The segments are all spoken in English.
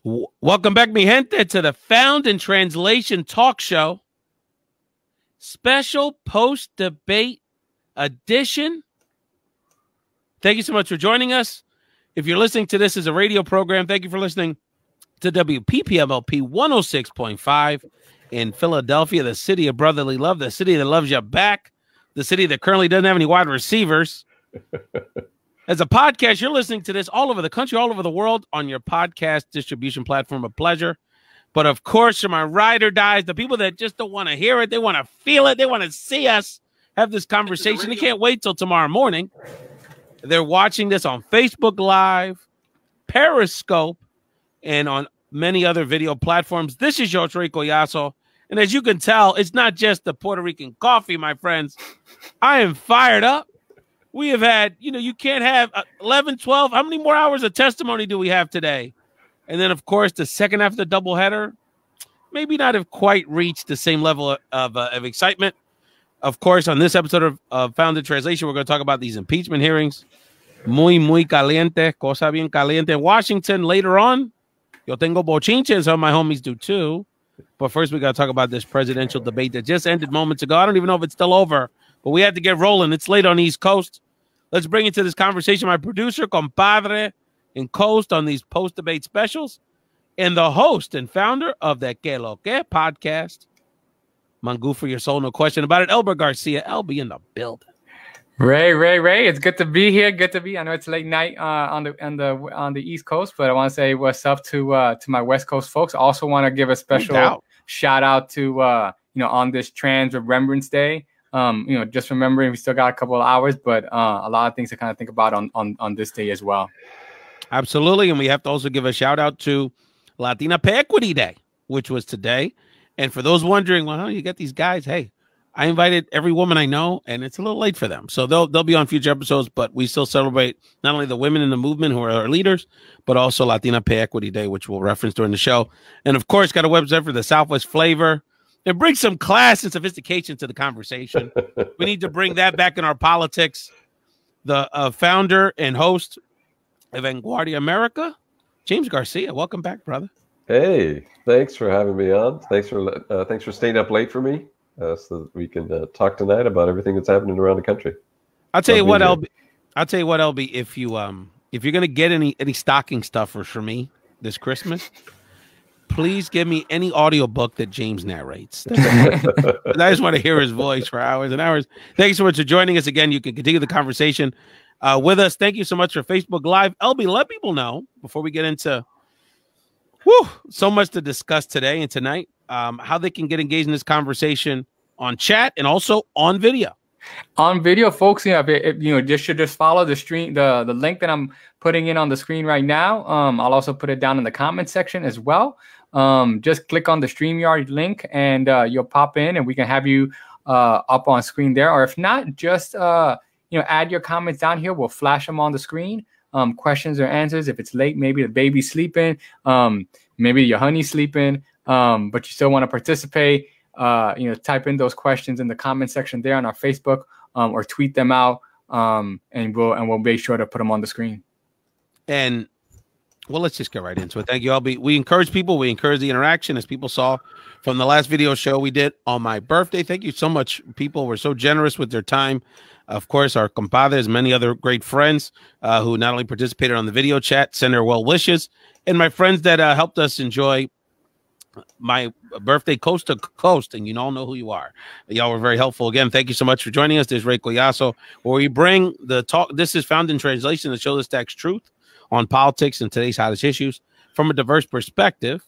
Welcome back, mi gente, to the Found in Translation talk show. Special post-debate edition. Thank you so much for joining us. If you're listening to this as a radio program, thank you for listening to WPPMLP 106.5 in Philadelphia, the city of brotherly love, the city that loves you back, the city that currently doesn't have any wide receivers. As a podcast, you're listening to this all over the country, all over the world on your podcast distribution platform of pleasure. But of course, for my ride or dies, the people that just don't want to hear it, they want to feel it, they want to see us have this conversation. They can't wait till tomorrow morning. They're watching this on Facebook Live, Periscope, and on many other video platforms. This is your Ray Collazo. And as you can tell, it's not just the Puerto Rican coffee, my friends. I am fired up. We have had, you can't have 11, 12. How many more hours of testimony do we have today? And then, of course, the second half of the doubleheader, maybe not have quite reached the same level of excitement. Of course, on this episode of Found in Translation, we're going to talk about these impeachment hearings. Muy caliente, cosa bien caliente. In Washington, later on, yo tengo bochinches, some of my homies do too. But first, we got to talk about this presidential debate that just ended moments ago. I don't even know if it's still over, but we had to get rolling. It's late on the East Coast. Let's bring into this conversation my producer, compadre, and co-host on these post-debate specials, and the host and founder of the Que Lo Que podcast, Mangu for Your Soul, no question about it, Elbert Garcia. LB in the building. Ray, it's good to be here. Good to be. I know it's late night on the East Coast, but I want to say what's up to my West Coast folks. I also want to give a special shout out to on this Trans Remembrance Day. Just remembering we still got a couple of hours, but a lot of things to kind of think about on this day as well. Absolutely, and we have to also give a shout out to Latina Pay Equity Day, which was today. And for those wondering, well, you get these guys. Hey, I invited every woman I know, and it's a little late for them. So they'll be on future episodes, but we still celebrate not only the women in the movement who are our leaders, but also Latina Pay Equity Day, which we'll reference during the show. And of course, got a website for the Southwest flavor. And bring some class and sophistication to the conversation. We need to bring that back in our politics. The founder and host of Vanguardia America, James Garcia. Welcome back, brother. Hey, thanks for having me on. Thanks for staying up late for me so that we can talk tonight about everything that's happening around the country. I'll tell you what, LB, if you're gonna get any stocking stuffers for me this Christmas, please give me any audiobook that James narrates. I just want to hear his voice for hours and hours. Thank you so much for joining us again. You can continue the conversation with us. Thank you so much for Facebook Live. LB, let people know before we get into so much to discuss today and tonight, how they can get engaged in this conversation on chat and also on video. On video, folks, just follow the stream, the link that I'm putting in on the screen right now. I'll also put it down in the comment section as well. Just click on the StreamYard link and you'll pop in and we can have you up on screen there. Or if not, just add your comments down here. We'll flash them on the screen. Questions or answers. If it's late, maybe the baby's sleeping, maybe your honey's sleeping, but you still want to participate. Type in those questions in the comment section there on our Facebook, or tweet them out, and we'll make sure to put them on the screen. And well, let's just get right into it. Thank you, LB. We encourage people. We encourage the interaction, as people saw from the last video show we did on my birthday. Thank you so much. People were so generous with their time. Of course, our compadres, many other great friends who not only participated on the video chat, send their well wishes, and my friends that helped us enjoy my birthday coast to coast, and you all know who you are. Y'all were very helpful. Again, thank you so much for joining us. This is Ray Collazo, where we bring the talk. This is Found in Translation, the show that stacks truth on politics and today's hottest issues from a diverse perspective.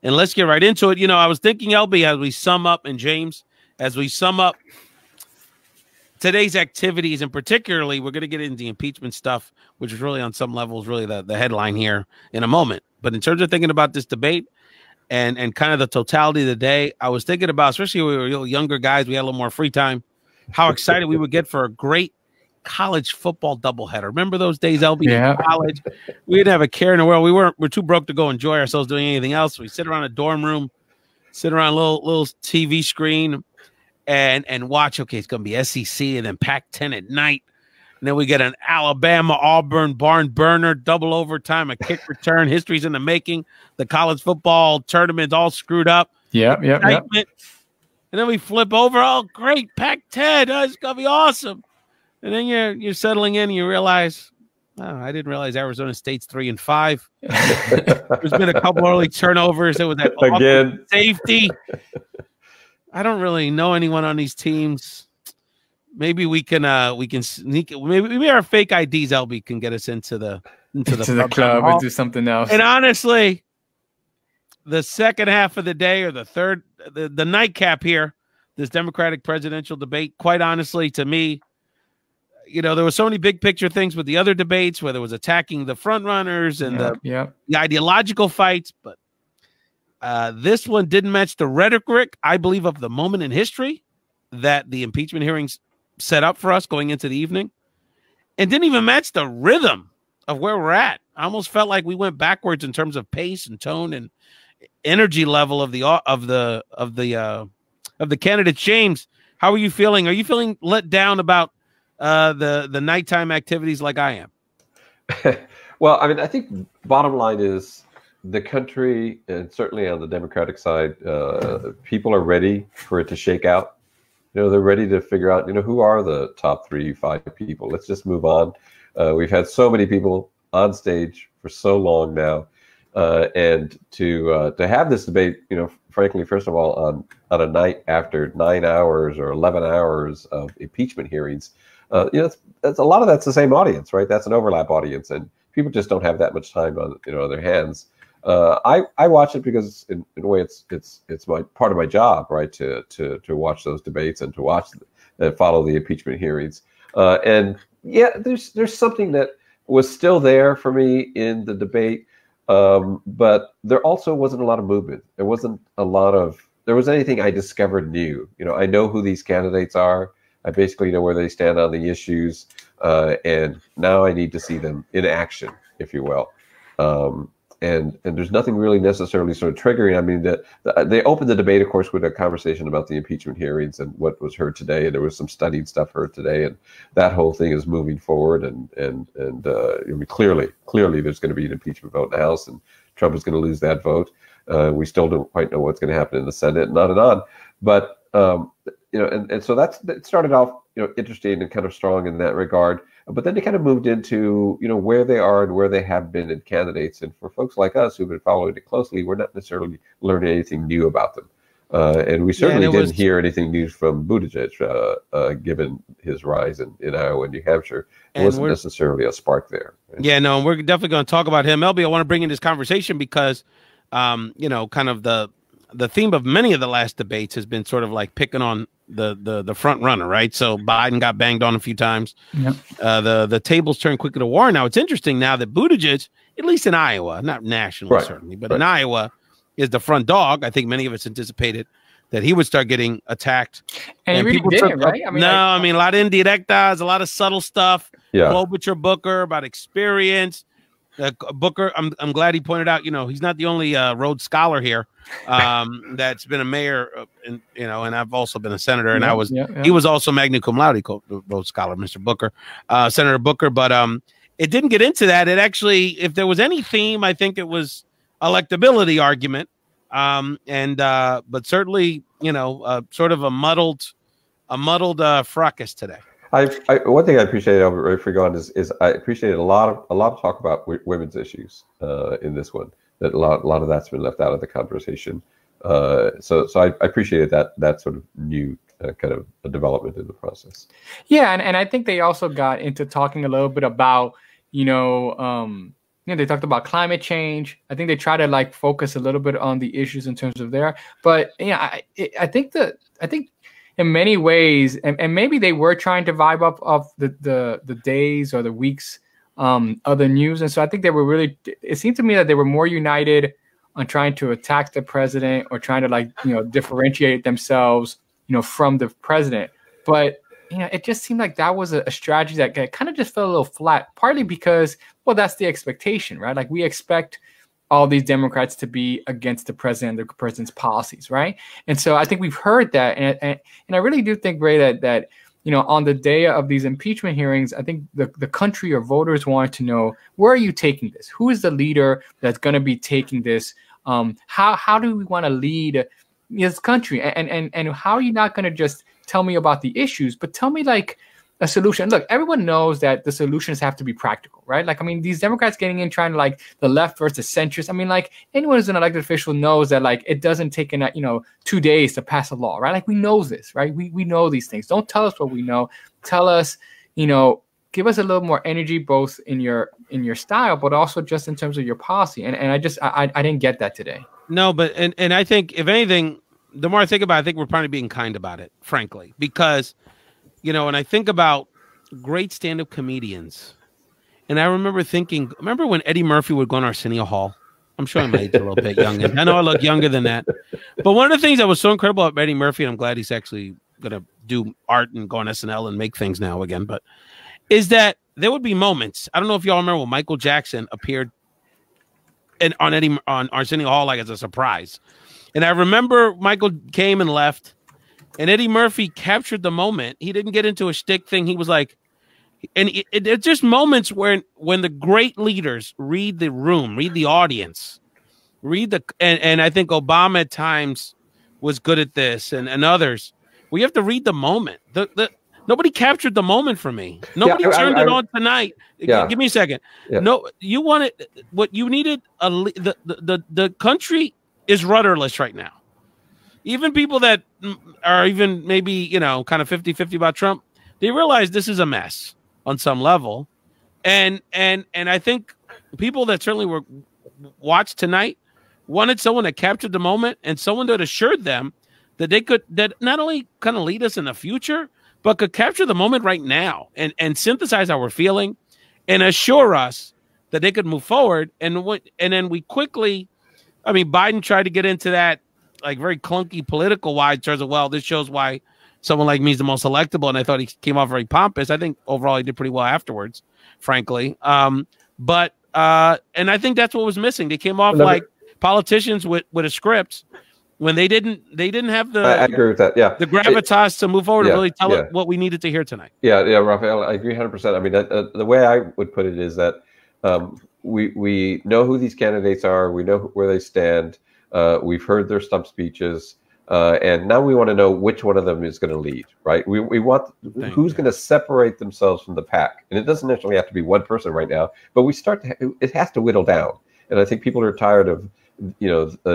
And let's get right into it. I was thinking, LB, as we sum up, and James, as we sum up today's activities, and particularly we're going to get into the impeachment stuff, which is really on some levels really the headline here in a moment. But in terms of thinking about this debate and kind of the totality of the day, I was thinking about, especially when we were younger guys, we had a little more free time, how excited we would get for a great college football doubleheader. Remember those days, LB, in college? We didn't have a care in the world. We're too broke to go enjoy ourselves doing anything else. We sit around a dorm room, sit around a little TV screen, and watch. Okay, it's going to be SEC and then Pac-10 at night. And then we get an Alabama-Auburn barn burner, double overtime, a kick return. History's in the making. The college football tournament's all screwed up. Yep. And then we flip over. Oh, great, Pac-10. Oh, it's going to be awesome. And then you're settling in and you realize, oh, I didn't realize Arizona State's 3-5. There's been a couple early turnovers. It was that again safety. I don't really know anyone on these teams. Maybe we can sneak. Maybe our fake IDs, LB, can get us into the club and do something else. And honestly, the second half of the day or the nightcap here, this Democratic presidential debate. Quite honestly, to me, there were so many big picture things with the other debates, where there was attacking the front runners and the ideological fights, but this one didn't match the rhetoric, I believe, of the moment in history that the impeachment hearings set up for us going into the evening, and didn't even match the rhythm of where we're at. I almost felt like we went backwards in terms of pace and tone and energy level of the candidates. James, how are you feeling? Are you feeling let down about the nighttime activities like I am? Well, I mean, I think bottom line is the country, and certainly on the Democratic side, people are ready for it to shake out. They're ready to figure out, who are the top 3-5 people. Let's just move on. We've had so many people on stage for so long now, and to have this debate, frankly, first of all, on a night after 9 hours or 11 hours of impeachment hearings, that's a lot of that's the same audience, right? That's an overlap audience, and people just don't have that much time on their hands. I watch it because in a way it's my part of my job, right? To watch those debates and to watch follow the impeachment hearings. And yeah, there's something that was still there for me in the debate, but there also wasn't a lot of movement. There wasn't there was anything I discovered new. I know who these candidates are. I basically know where they stand on the issues, and now I need to see them in action, if you will. And there's nothing really necessarily sort of triggering. I mean, they opened the debate, of course, with a conversation about the impeachment hearings and what was heard today. And there was some studied stuff heard today, and that whole thing is moving forward. And I mean, clearly, there's going to be an impeachment vote in the House, and Trump is going to lose that vote. We still don't quite know what's going to happen in the Senate, and on and on. But and so it started off interesting and kind of strong in that regard. But then they kind of moved into, where they are and where they have been in candidates. And for folks like us who've been following it closely, we're not necessarily learning anything new about them. And we certainly didn't hear anything new from Buttigieg, given his rise in Iowa and New Hampshire. It wasn't necessarily a spark there. Right? Yeah, no, we're definitely going to talk about him. LB, I want to bring in this conversation because, kind of the theme of many of the last debates has been sort of like picking on the front runner, right? So Biden got banged on a few times. Yep. The tables turned quickly to war. Now it's interesting now that Buttigieg, at least in Iowa, not nationally certainly, but in Iowa, is the front dog. I think many of us anticipated that he would start getting attacked. And he really did, right? I mean, a lot of indirectas, a lot of subtle stuff. Yeah. Klobuchar, Booker about experience. Booker, I'm glad he pointed out, he's not the only Rhodes Scholar here that's been a mayor, and I've also been a senator, and he was also magna cum laude Rhodes Scholar, Mr. Booker, Senator Booker. But it didn't get into that. It actually, if there was any theme, I think it was electability argument, but certainly, sort of a muddled fracas today. One thing I appreciated, Albert, if we go on, is I appreciated a lot of talk about women's issues in this one. That a lot of that's been left out of the conversation. So I appreciated that sort of new kind of a development in the process. Yeah, and I think they also got into talking a little bit about they talked about climate change. I think they try to focus a little bit on the issues in terms of there. But I think in many ways, and maybe they were trying to vibe up of the days or the weeks of the news. And so I think they were it seemed to me that they were more united on trying to attack the president or trying to differentiate themselves, from the president. But, it just seemed like that was a strategy that kind of just fell a little flat, partly because, well, that's the expectation, right? We expect all these Democrats to be against the president, the president's policies, right? And so I think we've heard that, and I really do think, Ray, that on the day of these impeachment hearings, I think the country or voters wanted to know, where are you taking this? Who is the leader that's going to be taking this? How do we want to lead this country? And how are you not going to just tell me about the issues, but tell me like a solution? Look, everyone knows that the solutions have to be practical, right? Like, I mean, these Democrats getting in, trying to like the left versus centrist. I mean, like anyone who's an elected official knows that like it doesn't take 2 days to pass a law, right? Like we know this, right? We know these things. Don't tell us what we know. Tell us, give us a little more energy, both in your style, but also just in terms of your policy. And I didn't get that today. No, but and I think if anything, the more I think about it, I think we're probably being kind about it, frankly, because when I think about great stand-up comedians, and I remember when Eddie Murphy would go on Arsenio Hall? I'm showing my age a little bit younger. I know I look younger than that. But one of the things that was so incredible about Eddie Murphy, and I'm glad he's actually going to do art and go on SNL and make things now again, but is that there would be moments. I don't know if y'all remember when Michael Jackson appeared on Arsenio Hall like as a surprise. And I remember Michael came and left, and Eddie Murphy captured the moment. He didn't get into a shtick thing. He was like, and it's just moments when the great leaders read the room, read the audience, and I think Obama at times was good at this, and others. We have to read the moment. Nobody captured the moment for me. Nobody turned it on tonight. Yeah. Give me a second. Yeah. No, you wanted what you needed. The country is rudderless right now. Even people that are even maybe, kind of 50-50 about Trump, they realize this is a mess on some level. And I think people that certainly were watched tonight wanted someone that captured the moment and someone that assured them that that not only kind of lead us in the future, but could capture the moment right now and synthesize how we're feeling and assure us that they could move forward. And then we quickly, Biden tried to get into that like very clunky political wide terms of, well, this shows why someone like me is the most electable. And I thought he came off very pompous. I think overall he did pretty well afterwards, frankly. But I think that's what was missing. They came off like politicians with a script when they didn't have the, I agree with that. Yeah. The gravitas to move forward and really tell it what we needed to hear tonight. Yeah. Rafael, I agree 100%. The way I would put it is that we know who these candidates are. We know where they stand. We've heard their stump speeches, and now we want to know which one of them is going to lead, right? We want who's going to separate themselves from the pack, and it doesn't necessarily have to be one person right now, but it has to whittle down. And I think people are tired of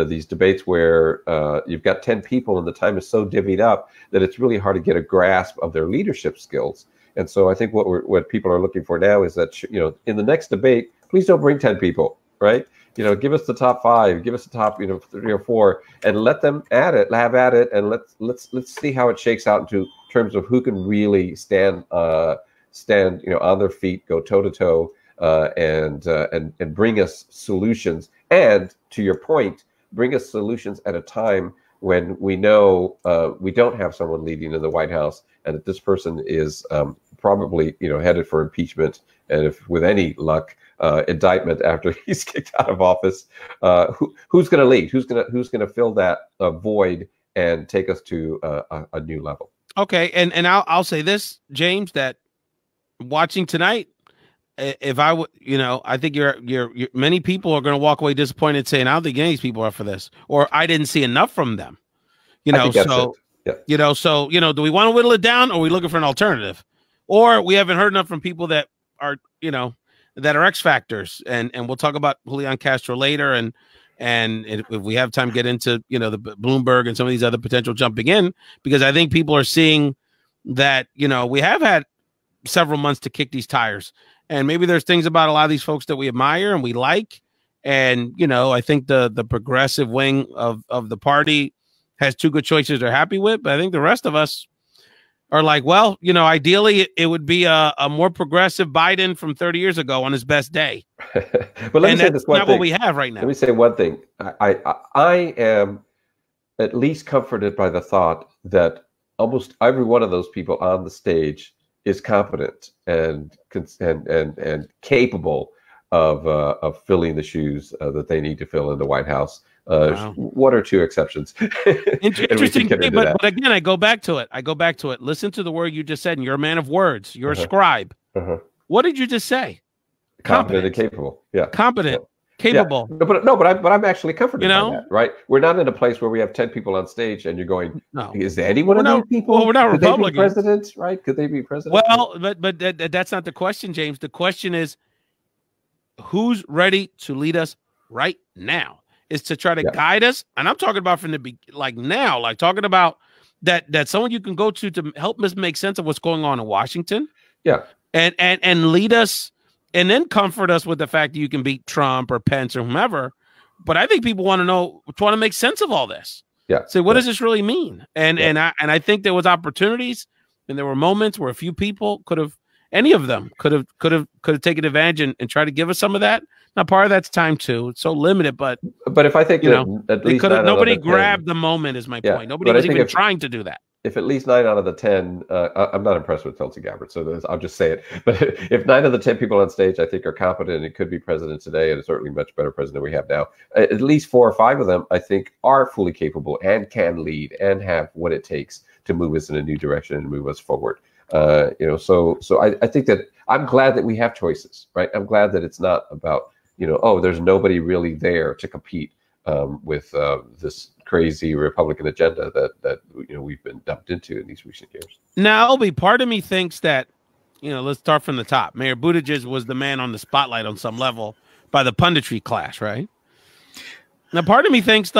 these debates where you've got 10 people and the time is so divvied up that it's really hard to get a grasp of their leadership skills. And so I think what people are looking for now is that in the next debate, please don't bring 10 people, right? Give us the top 5, give us the top 3 or 4, and let them have at it, and let's see how it shakes out into terms of who can really stand on their feet, go toe to toe, and bring us solutions. And to your point, bring us solutions at a time when we know we don't have someone leading in the White House, and that this person is probably headed for impeachment, and if with any luck, indictment after he's kicked out of office. Who's going to lead? Who's going to fill that void and take us to a new level? Okay, and I'll say this, James, that watching tonight, if I would, I think you're many people are going to walk away disappointed, saying, I don't think any of these people are for this, or I didn't see enough from them. So do we want to whittle it down, or are we looking for an alternative, or we haven't heard enough from people that are that are X factors, and we'll talk about Julian Castro later, and if we have time, get into the Bloomberg and some of these other potential jumping in, because I think people are seeing that we have had several months to kick these tires, and maybe there's things about a lot of these folks that we admire and we like, and I think the progressive wing of the party has 2 good choices they're happy with, but I think the rest of us are like, well, ideally it would be a more progressive Biden from 30 years ago on his best day. But let me say this one thing. What we have right now. Let me say one thing. I am at least comforted by the thought that almost every one of those people on the stage is competent and capable of filling the shoes that they need to fill in the White House. Wow. One or two exceptions. Interesting, but again, I go back to it. Listen to the word you just said, and you're a man of words. You're a scribe. What did you just say? Competent and capable. Yeah. Competent, capable. Yeah. But I'm actually comforted by that, right? We're not in a place where we have 10 people on stage and you're going, no. Is there any one of these people? Well, we're not Could Republicans. They be presidents, right? Could they be presidents? Well, but that's not the question, James. The question is, who's ready to lead us right now? Is to try to guide us, and I'm talking about from the now, like talking about that someone you can go to help us make sense of what's going on in Washington, and lead us, and then comfort us with the fact that you can beat Trump or Pence or whomever. But I think people want to make sense of all this. So what does this really mean? And I think there was opportunities, and there were moments where a few people could have taken advantage and tried to give us some of that. Now, part of that's time too. It's so limited, but if I think at least nobody grabbed the moment is my point. Nobody was even trying to do that. If at least 9 out of the 10, I'm not impressed with Tulsi Gabbard, so I'll just say it. But if 9 of the 10 people on stage I think are competent and could be president today, and certainly much better president we have now, at least 4 or 5 of them I think are fully capable and can lead and have what it takes to move us in a new direction and move us forward. So I think that I'm glad that we have choices, right? I'm glad that it's not about there's nobody really there to compete with this crazy Republican agenda that we've been dumped into in these recent years. Now, part of me thinks that, let's start from the top. Mayor Buttigieg was the man on the spotlight on some level by the punditry class, right? Now, part of me thinks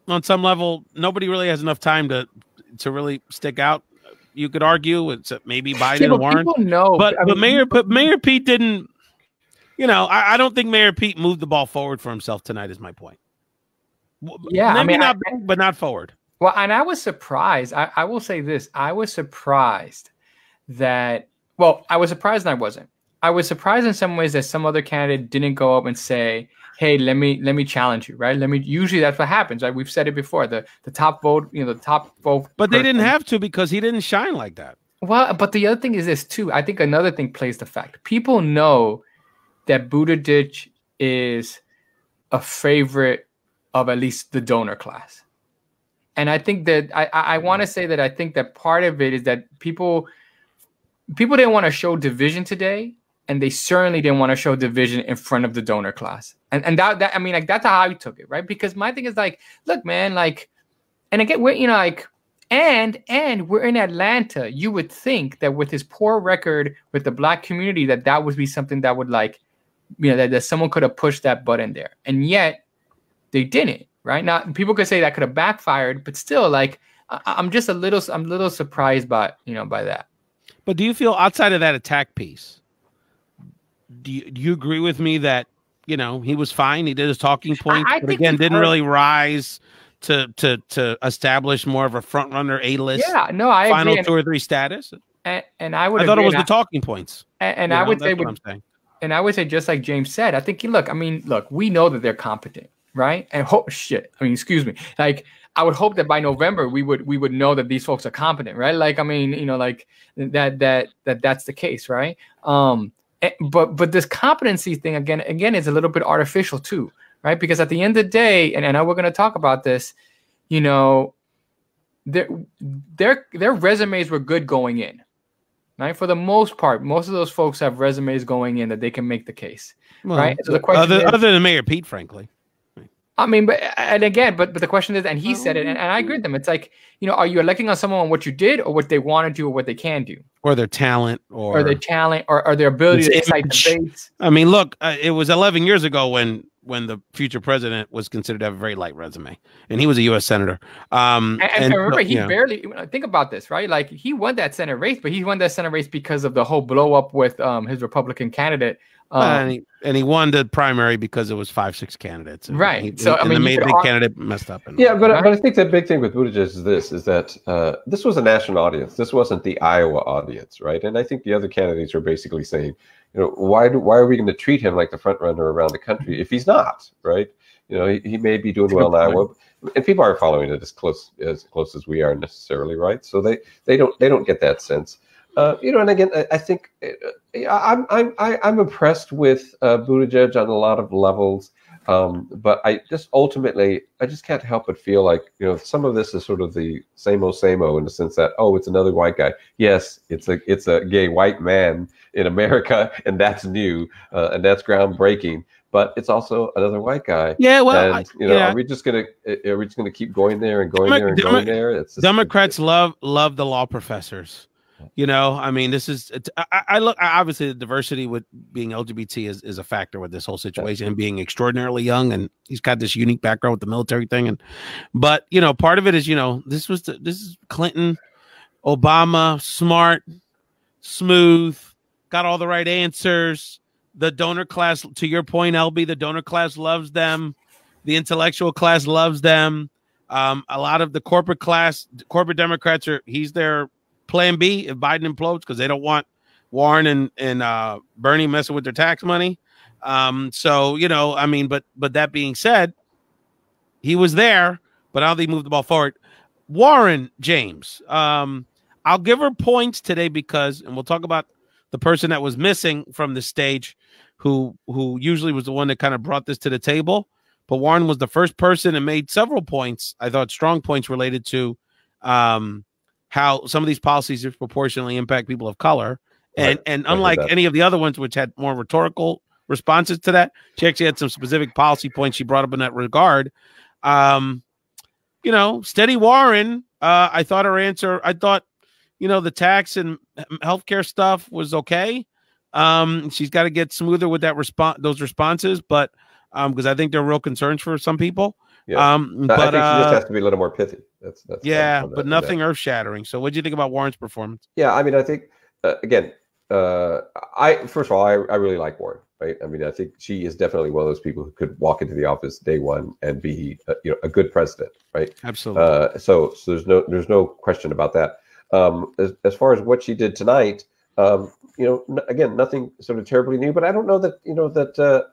on some level, nobody really has enough time to really stick out. You could argue it's maybe Biden and Warren. But Mayor Pete didn't. I don't think Mayor Pete moved the ball forward for himself tonight. Is my point. Yeah, maybe but not forward. Well, and I was surprised. I will say this: I was surprised that. Well, I was surprised and I wasn't. I was surprised in some ways that some other candidate didn't go up and say, "Hey, let me challenge you." Right? Usually that's what happens. Right? We've said it before. The top vote. The top vote. But they didn't have to because he didn't shine like that. Well, but the other thing is this too. I think another thing plays the fact. People know that Buttigieg is a favorite of at least the donor class. And I think that I want to say that I think that part of it is that people didn't want to show division today, and they certainly didn't want to show division in front of the donor class. And that I mean, that's how I took it, right? Because my thing is look, man, and again, we're and we're in Atlanta. You would think that with his poor record with the Black community, that would be something that would that someone could have pushed that button there, and yet they didn't. Right now, people could say that could have backfired, but still, I'm a little surprised by that. But do you feel outside of that attack piece? Do you agree with me that he was fine? He did his talking points, but again, didn't really rise to establish more of a front runner A-list. Yeah, no, I final agree. 2 or 3 status. And I thought it was the talking points. And I would say what I'm saying. And I would say, just like James said, I think, look, we know that they're competent, right? And excuse me. I would hope that by November we would know that these folks are competent, right? That's the case, right? But this competency thing again is a little bit artificial too, right? Because at the end of the day, and I know we're going to talk about this, their resumes were good going in. Right? For the most part, most of those folks have resumes going in that they can make the case, right? So the question other than Mayor Pete, frankly. I mean, but the question is, and he said it, and I agree with them. It's are you electing on someone on what you did, or what they want to do, or what they can do, or their talent, or their ability to incite debates? I mean, look, it was 11 years ago when the future president was considered to have a very light resume, and he was a U.S. senator. And remember, he barely think about this, right? He won that Senate race, but he won that Senate race because of the whole blow up with his Republican candidate. And he won the primary because it was 5-6 candidates, right? The big candidate messed up. But I think the big thing with Buttigieg is that this was a national audience. This wasn't the Iowa audience, right? And I think the other candidates are basically saying, why are we going to treat him like the front runner around the country if he's not, right? He may be doing well in Iowa, and people aren't following it as close as we are necessarily, right? So they don't get that sense. And again, I think I'm impressed with Buttigieg on a lot of levels. But I just ultimately, I just can't help but feel like, some of this is sort of the same old in the sense that, oh, it's another white guy. Yes, it's a gay white man in America, and that's new, and that's groundbreaking. But it's also another white guy. Yeah, well, and, are we just gonna keep going there and going there and going there? It's just, Democrats love the law professors. I mean, this is I look, obviously the diversity with being LGBT is a factor with this whole situation, and being extraordinarily young, and he's got this unique background with the military thing, but part of it is this is Clinton, Obama, smart, smooth, got all the right answers. The donor class, to your point, LB, the donor class loves them. The intellectual class loves them. A lot of the corporate Democrats he's their plan B if Biden implodes, because they don't want Warren and Bernie messing with their tax money. So, I mean, but that being said, he was there, but I don't think he moved the ball forward. Warren, James, I'll give her points today because, and we'll talk about the person that was missing from the stage, who usually was the one that kind of brought this to the table. But Warren was the first person and made several points, I thought strong points related to how some of these policies disproportionately impact people of color. And unlike any of the other ones, which had more rhetorical responses to that, she actually had some specific policy points she brought up in that regard. Steady Warren, I thought her answer, the tax and healthcare stuff was okay. She's got to get smoother with those responses, but because I think they're real concerns for some people. Yeah. But I think she just has to be a little more pithy. That's but nothing earth shattering. So what do you think about Warren's performance? Yeah, I mean, I think again, first of all, I really like Warren. Right. I mean, I think she is definitely one of those people who could walk into the office day one and be a good president. Right. Absolutely. So there's no question about that. As far as what she did tonight, again, nothing sort of terribly new, but I don't know that,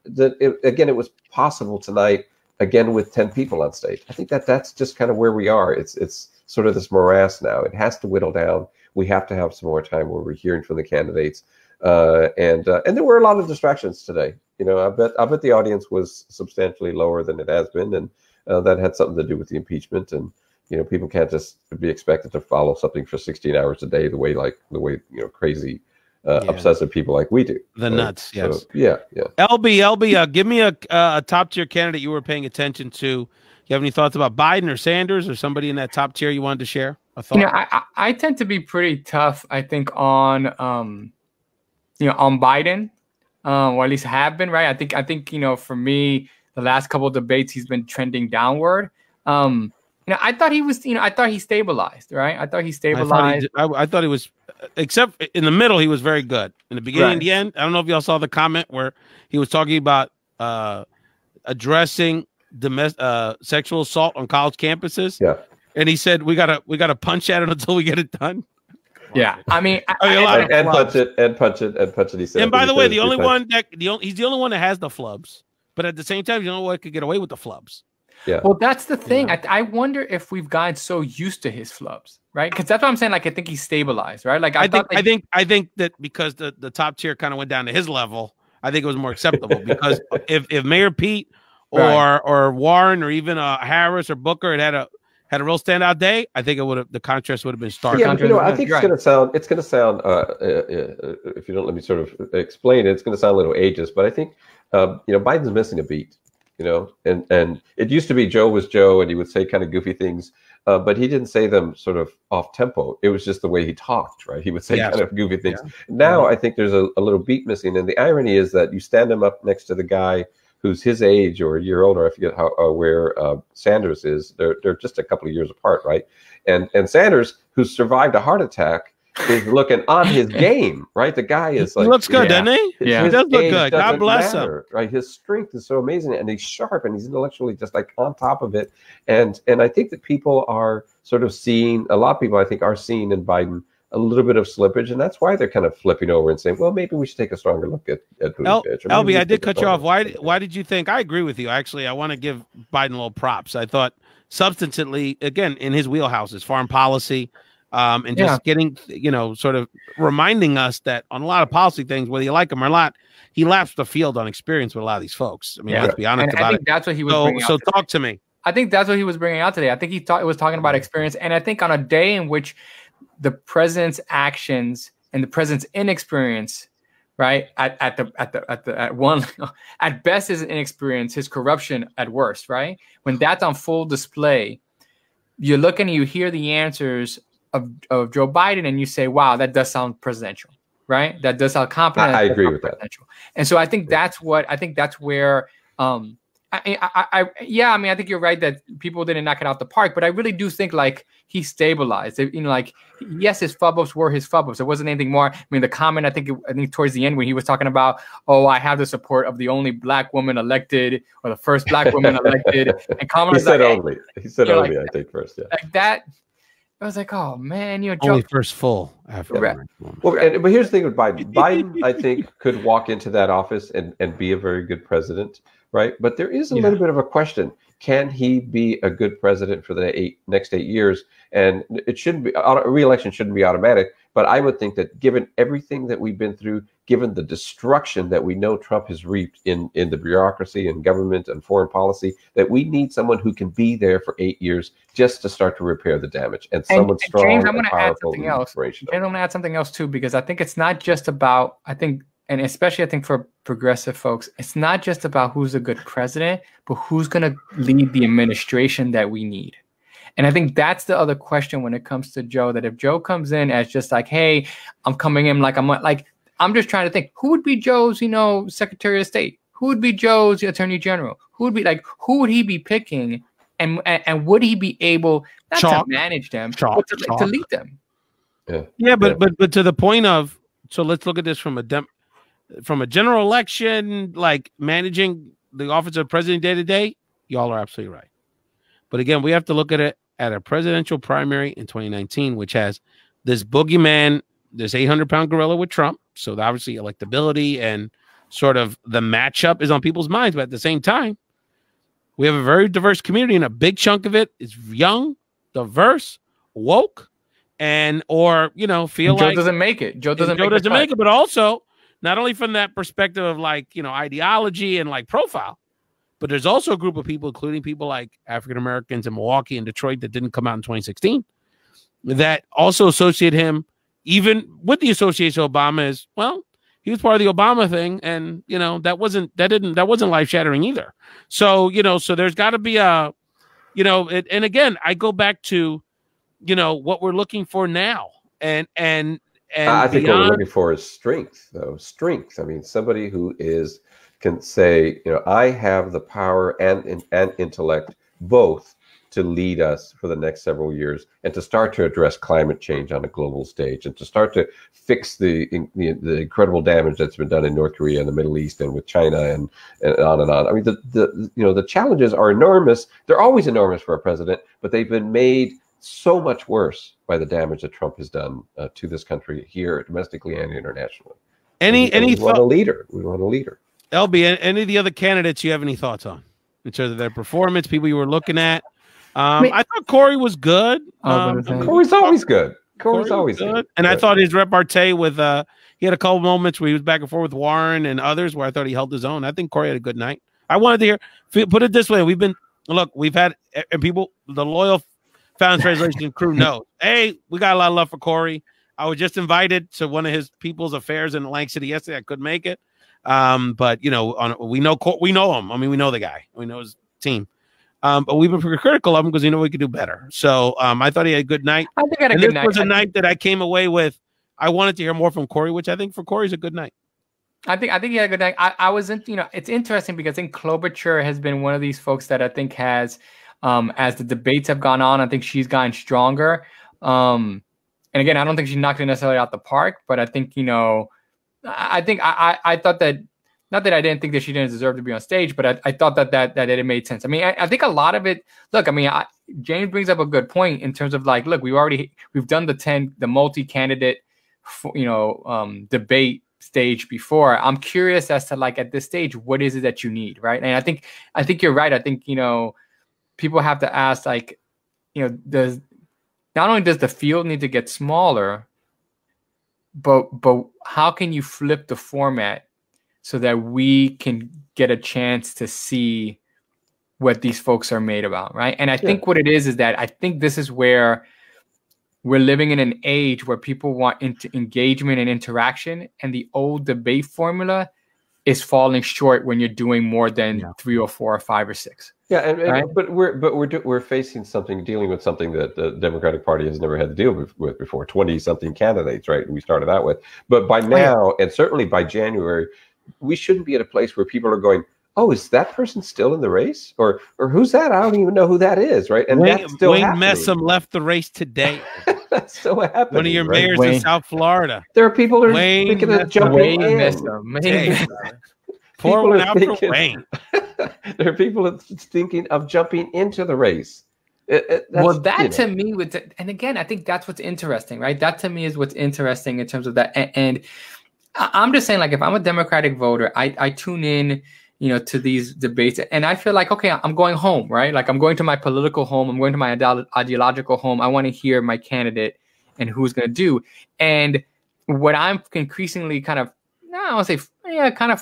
it was possible tonight, again, with 10 people on stage. I think that's just kind of where we are. It's sort of this morass now. It has to whittle down. We have to have some more time where we're hearing from the candidates. And there were a lot of distractions today. I bet the audience was substantially lower than it has been. And that had something to do with the impeachment. And, people can't just be expected to follow something for 16 hours a day the way crazy obsessive people like we do. The nuts, yes. So, yeah. LB, give me a top tier candidate you were paying attention to. You have any thoughts about Biden or Sanders or somebody in that top tier you wanted to share? A thought? I tend to be pretty tough, I think, on on Biden, or at least have been, right? I think for me, the last couple of debates he's been trending downward. I thought he was, I thought he stabilized, right? I thought he stabilized. I thought he was, except in the middle, he was very good. In the beginning and the end, I don't know if y'all saw the comment where he was talking about addressing sexual assault on college campuses. Yeah. And he said, we gotta punch at it until we get it done. Yeah. I mean, and punch it. He said. And by the way, he's the only one that has the flubs. But at the same time, you know what could get away with the flubs. Yeah. Well, that's the thing. Yeah. I wonder if we've gotten so used to his flubs, right? Because that's what I'm saying. Like, I think he's stabilized, right? Like, I think that because the top tier kind of went down to his level, I think it was more acceptable. Because if Mayor Pete or Warren or even Harris or Booker had a real standout day, I think the contrast would have been stark. Yeah, I think it's going to sound. If you don't let me sort of explain it, it's going to sound a little ageist. But I think Biden's missing a beat. And it used to be Joe was Joe, and he would say kind of goofy things, but he didn't say them sort of off tempo. It was just the way he talked, right? He would say kind of goofy things. Yeah. Now I think there's a little beat missing, and the irony is that you stand him up next to the guy who's his age or a year older. I forget where Sanders is. They're just a couple of years apart, right? And Sanders, who's survived a heart attack, is looking on his game, right? The guy is like, he looks good, doesn't he? Yeah, he does look good. God bless him. Right, his strength is so amazing, and he's sharp, and he's intellectually just like on top of it. And I think that people are sort of seeing, a lot of people I think are seeing in Biden a little bit of slippage, and that's why they're kind of flipping over and saying, well, maybe we should take a stronger look at Buttigieg. LB, I did cut you off. Why did you think? I agree with you. Actually, I want to give Biden a little props. I thought substantively, again, in his wheelhouse is foreign policy. and just getting, sort of reminding us that on a lot of policy things, whether you like him or not, he laps the field on experience with a lot of these folks. I mean, let's be honest about it. That's what he was bringing out today. Talk to me. I think that's what he was bringing out today. I think he was talking about experience. And I think on a day in which the president's actions and the president's inexperience, right, at best is inexperience, his corruption at worst, right? When that's on full display, you're looking and you hear the answers of Joe Biden and you say, wow, that does sound presidential, right? That does sound competent. I agree with that. And so I think that's where, I think you're right that people didn't knock it out the park, but I really do think like he stabilized. Yes, his flub-ups were his flub-ups. There wasn't anything more. I mean, the comment I think towards the end when he was talking about, I have the support of the only black woman elected or the first black woman elected, and Kamala said only. He said only. I think first, yeah. Like that. I was like, oh man, only first full after. Right. Well, but here's the thing with Biden. Biden, I think, could walk into that office and be a very good president, right? But there is a little bit of a question: can he be a good president for the next 8 years? And it shouldn't be re-election shouldn't be automatic. But I would think that given everything that we've been through, given the destruction that we know Trump has reaped in the bureaucracy and government and foreign policy, that we need someone who can be there for 8 years just to start to repair the damage. And someone strong James, I'm going and to add powerful something and else. inspirational. James, I'm going to add something else too, because I think it's not just about, and especially I think for progressive folks, it's not just about who's a good president, but who's going to lead the administration that we need. And I think that's the other question when it comes to Joe, that if Joe comes in as just like, hey, I'm coming in I'm just trying to think, who would be Joe's, Secretary of State? Who would be Joe's Attorney General? Who would he be picking? And would he be able not to manage them, but to lead them? Yeah, but to the point of, so let's look at this from a general election, like managing the office of president day to day. Y'all are absolutely right. But again, we have to look at it at a presidential primary in 2019, which has this boogeyman, this 800-pound gorilla with Trump. So obviously electability and sort of the matchup is on people's minds. But at the same time, we have a very diverse community, and a big chunk of it is young, diverse, woke, feel Joe like Joe doesn't make it. Joe doesn't make it, but also not only from that perspective of ideology and profile, but there's also a group of people, including people like African Americans in Milwaukee and Detroit that didn't come out in 2016, that also associate him, even with the association of Obama, as well. He was part of the Obama thing, and that wasn't life shattering either. So so there's got to be a, and again, I go back to what we're looking for now, and I think what we're looking for is strength, though. Strength. I mean, somebody who can say, I have the power and intellect both to lead us for the next several years, and to start to address climate change on a global stage, and to start to fix the incredible damage that's been done in North Korea and the Middle East and with China and on and on. I mean, the challenges are enormous. They're always enormous for a president, but they've been made so much worse by the damage that Trump has done to this country here, domestically and internationally. We want a leader. We want a leader. LB, any of the other candidates you have any thoughts on in terms of their performance, people you were looking at? I thought Corey was good. Corey's always good. Corey's always good. And I thought his repartee with he had a couple moments where he was back and forth with Warren and others where I thought he held his own. I think Corey had a good night. I wanted to hear, put it this way, we've had, and people, the loyal Founders Translation crew knows, hey, we got a lot of love for Corey. I was just invited to one of his people's affairs in Atlantic City yesterday. I couldn't make it. But we know him. I mean, we know the guy. We know his team. But we've been critical of him because we could do better. So I thought he had a good night. I think he had a good night. This was a night that I came away with. I wanted to hear more from Corey, which I think for Corey's a good night. I think he had a good night. I wasn't, it's interesting because I think Klobuchar has been one of these folks that I think has, as the debates have gone on, I think she's gotten stronger. And again, I don't think she knocked it necessarily out the park, but I think, I thought that, not that I didn't think that she didn't deserve to be on stage, but I thought that it made sense. I mean, I think a lot of it, look, I mean, James brings up a good point in terms of look, we've done the multi-candidate, debate stage before. I'm curious as to at this stage, what is it that you need, right? And I think you're right. I think people have to ask does not only does the field need to get smaller, but how can you flip the format so that we can get a chance to see what these folks are made about, right? And I think what it is that I think this is where we're living in an age where people want engagement and interaction, and the old debate formula is falling short when you're doing more than 3 or 4 or 5 or 6. Yeah, but we're facing something, dealing with something that the Democratic Party has never had to deal with before. 20-something candidates, right? We started out with, but by now, and certainly by January, we shouldn't be at a place where people are going, "Oh, is that person still in the race?" Or who's that? I don't even know who that is, right? And that's still Wayne happening. Messam left the race today. That's still happening. One of your mayors in South Florida. There are people who are thinking of jumping in. Pour one out for Wayne. There are people thinking of jumping into the race. To me, and again, I think that's what's interesting, right? That to me is what's interesting in terms of that. And I'm just saying, like, if I'm a Democratic voter, I tune in, to these debates, and I feel like, okay, I'm going home, right? Like, I'm going to my political home. I'm going to my ideological home. I want to hear my candidate and who's going to do. And what I'm increasingly kind of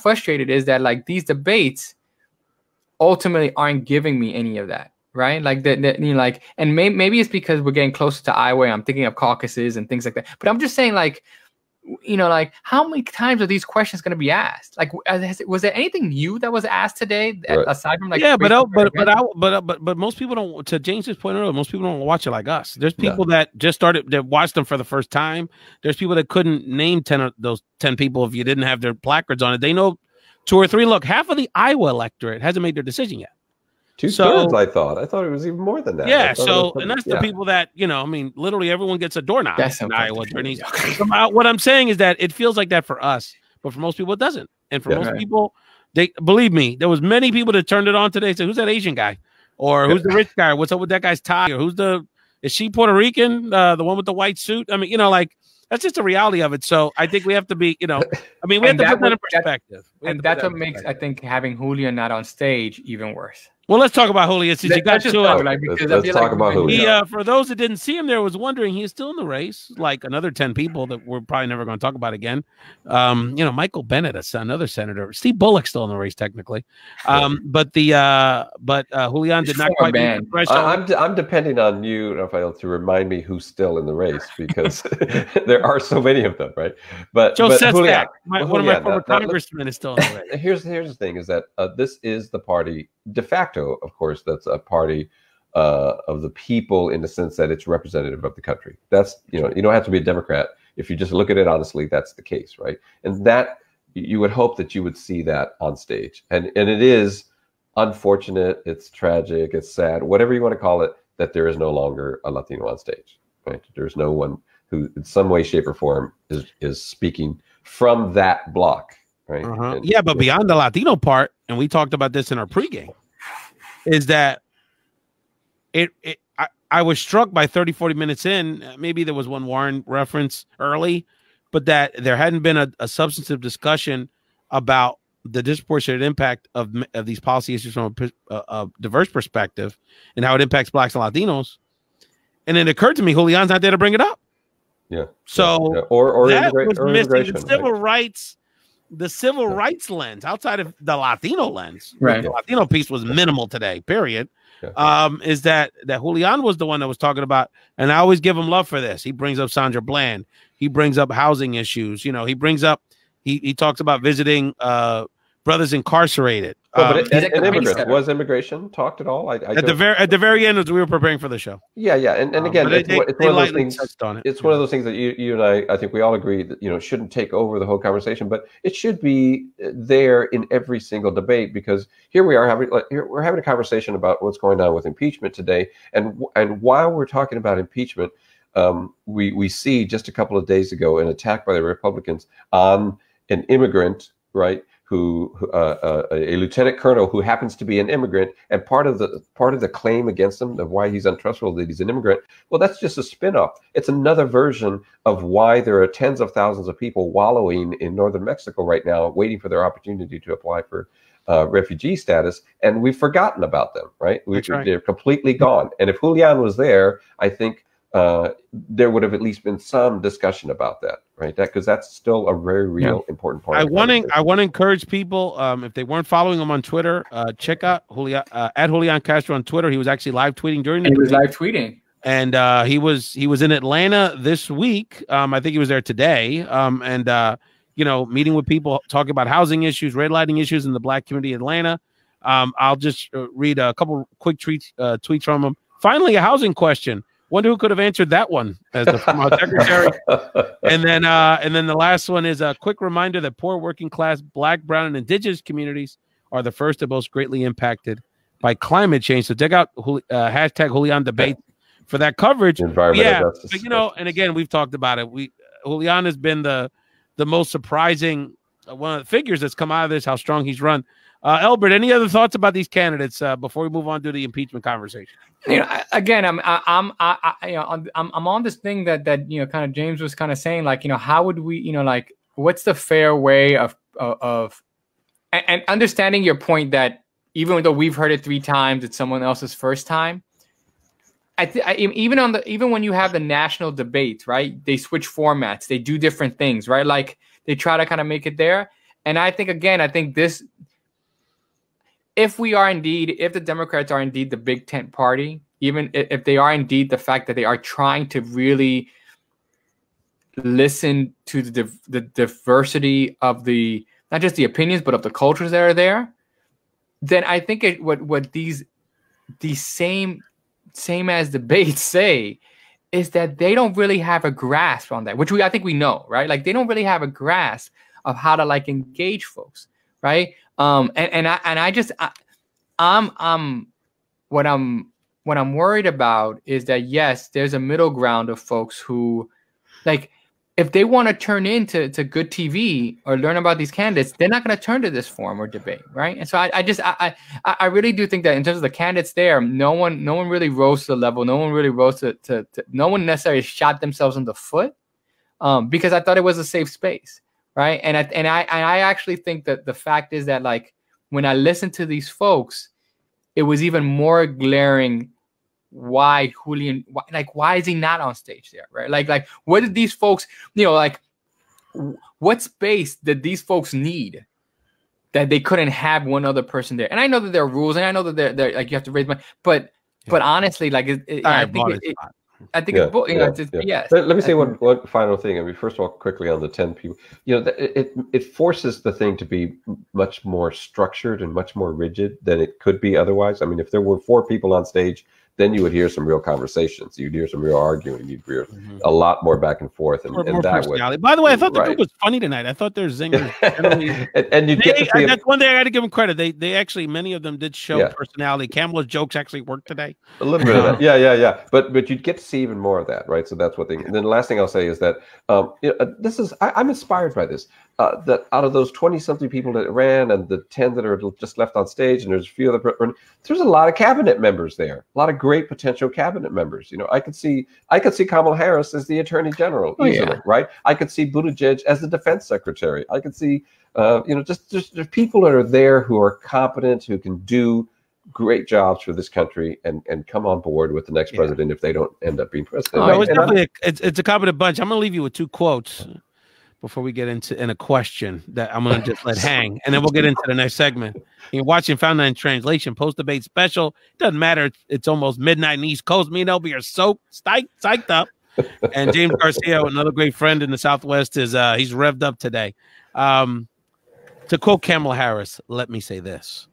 frustrated is that, like, these debates ultimately aren't giving me any of that, right? Like and maybe it's because we're getting closer to Iowa. I'm thinking of caucuses and things like that. But I'm just saying, like, like, how many times are these questions going to be asked? Like, was there anything new that was asked today aside from, like, but most people don't. To James's point earlier, most people don't watch it like us. There's people that just started, that watched them for the first time. There's people that couldn't name 10 of those 10 people if you didn't have their placards on it. They know 2 or 3. Look, half of the Iowa electorate hasn't made their decision yet. 2/3, I thought it was even more than that. Yeah, and that's the people that, literally everyone gets a doorknob in Iowa. What I'm saying is that it feels like that for us, but for most people it doesn't. And for most people, they believe me, there was many people that turned it on today and said, "Who's that Asian guy?" Or "Who's the rich guy? What's up with that guy's tie?" Or is she Puerto Rican? The one with the white suit? I mean, like, that's just the reality of it. So I think we have to be, we have to put that in perspective. And that's what makes, I think, having Julian not on stage even worse. Well, let's talk about Julian since you got to it. Let's talk about Julian. For those that didn't see him there, was wondering, he is still in the race, like another 10 people that we're probably never going to talk about again. Michael Bennett, another senator. Steve Bullock's still in the race technically, but Julian did not quite make the threshold. I'm depending on you, Rafael, to remind me who's still in the race, because there are so many of them, right? But Joe Sestak, one of my former congressmen, is still in the race. Here's the thing: is that this is the party de facto, of course, that's a party of the people, in the sense that it's representative of the country. That's, you don't have to be a Democrat. If you just look at it honestly, that's the case, right? And that, you would hope that you would see that on stage. And it is unfortunate, it's tragic, it's sad, whatever you want to call it, that there is no longer a Latino on stage, right? There's no one who, in some way, shape, or form, is speaking from that block. Right. But beyond the Latino part, and we talked about this in our pregame, is that I was struck by 30-40 minutes in, maybe there was one Warren reference early, but that there hadn't been a substantive discussion about the disproportionate impact of these policy issues from a diverse perspective and how it impacts Blacks and Latinos. And it occurred to me, Julian's not there to bring it up. Yeah. So or that was missing. the civil rights. The civil rights lens, outside of the Latino lens, right? The Latino piece was minimal today, period. Is that Julian was the one that was talking about, and I always give him love for this. He brings up Sandra Bland. He brings up housing issues. He brings up, he talks about visiting brothers incarcerated. But was immigration talked at all? At the very end, as we were preparing for the show. Yeah. And again, it's one of those things. It's one of those things that you and I think we all agree that shouldn't take over the whole conversation, but it should be there in every single debate, because here we are we're having a conversation about what's going on with impeachment today, and while we're talking about impeachment, we see just a couple of days ago an attack by the Republicans on an immigrant, right? Who a lieutenant colonel who happens to be an immigrant, and part of the claim against him of why he's untrustworthy, that he's an immigrant. Well, that's just a spin-off. It's another version of why there are tens of thousands of people wallowing in northern Mexico right now, waiting for their opportunity to apply for refugee status, and we've forgotten about them. Right? They're completely gone. And if Julian was there, I think there would have at least been some discussion about that, right? Because that's still a very real important part. I want to encourage people, if they weren't following him on Twitter, check out at Julian Castro on Twitter. He was actually live tweeting during the debate. He was live tweeting. And he was in Atlanta this week. I think he was there today. Meeting with people, talking about housing issues, redlining issues in the Black community in Atlanta. I'll just read a couple quick tweets from him. Finally, a housing question. Wonder who could have answered that one as the former secretary. And then the last one is a quick reminder that poor, working class, Black, Brown, and Indigenous communities are the first and most greatly impacted by climate change. So check out hashtag Julian Debate for that coverage. But and again, we've talked about it. Julian has been the most surprising one of the figures that's come out of this, how strong he's run. Elbert, any other thoughts about these candidates before we move on to the impeachment conversation? I'm on this thing that kind of James was kind of saying, like, how would we, like, what's the fair way of and understanding your point that even though we've heard it 3 times, it's someone else's first time. Even when you have the national debates, right? They switch formats, they do different things, right? Like they try to kind of make it there. And I think this, if the Democrats are indeed the big tent party, even if they are indeed the fact that they are trying to really listen to the diversity of not just the opinions, but of the cultures that are there, then I think what these same as debates say is that they don't really have a grasp on that, which I think we know, right? Like they don't really have a grasp of how to like engage folks, right? What I'm worried about is that yes, there's a middle ground of folks who, like, if they want to turn into good TV or learn about these candidates, they're not going to turn to this forum or debate, right? And so I really do think that in terms of the candidates there, no one really rose to the level. No one really rose to no one necessarily shot themselves in the foot, because I thought it was a safe space, right? And I actually think that the fact is that, like, when I listened to these folks, it was even more glaring why Julian, why is he not on stage there, right? Like what did these folks, like, what space did these folks need that they couldn't have one other person there? And I know that there are rules, and I know that they're like, you have to raise money, but honestly, like, I think yes. Let me say one final thing. I mean, first of all, quickly on the 10 people, it forces the thing to be much more structured and much more rigid than it could be otherwise. I mean, if there were 4 people on stage, then you would hear some real conversations. You'd hear some real arguing. You'd hear a lot more back and forth. And that would. By the way, I thought the group was funny tonight. I thought their zingers. and you get to see that's one thing I got to give them credit. They actually, many of them did show personality. Kamala's jokes actually worked today. A little bit of that. Yeah. But you'd get to see even more of that, right? So that's what they. And then the last thing I'll say is that I'm inspired by this. That out of those 20-something people that ran and the 10 that are just left on stage, and there's a few other, there's a lot of cabinet members there, a lot of great potential cabinet members. I could see Kamala Harris as the Attorney General easily, right? I could see Buttigieg as the Defense Secretary. I could see, just there's people that are there who are competent, who can do great jobs for this country and come on board with the next president if they don't end up being president. It's definitely it's a competent bunch. I'm going to leave you with 2 quotes before we get into a question that I'm going to just let hang, and then we'll get into the next segment. You're watching Found in Translation post-debate special. Doesn't matter. It's almost midnight in the East Coast. Me and Elby are so psyched up. And James Garcia, another great friend in the Southwest, is he's revved up today. To quote Kamala Harris, let me say this.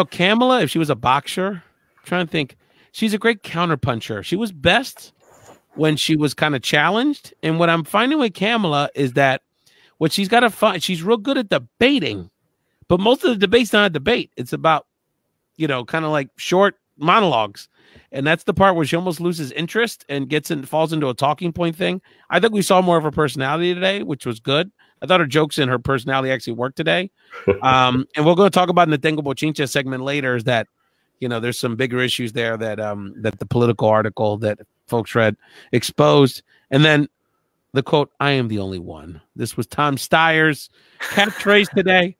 Kamala, if she was a boxer, I'm trying to think, she's a great counterpuncher. She was best when she was kind of challenged. And what I'm finding with Kamala is that what she's got to find, she's real good at debating, but most of the debate's not a debate. It's about, kind of like short monologues. And that's the part where she almost loses interest and falls into a talking point thing. I think we saw more of her personality today, which was good. I thought her jokes and her personality actually worked today. And we're going to talk about in the Tengo Bochincha segment later is that, there's some bigger issues there that the political article that folks read exposed. And then the quote, "I am the only one." This was Tom Steyer's catchphrase today.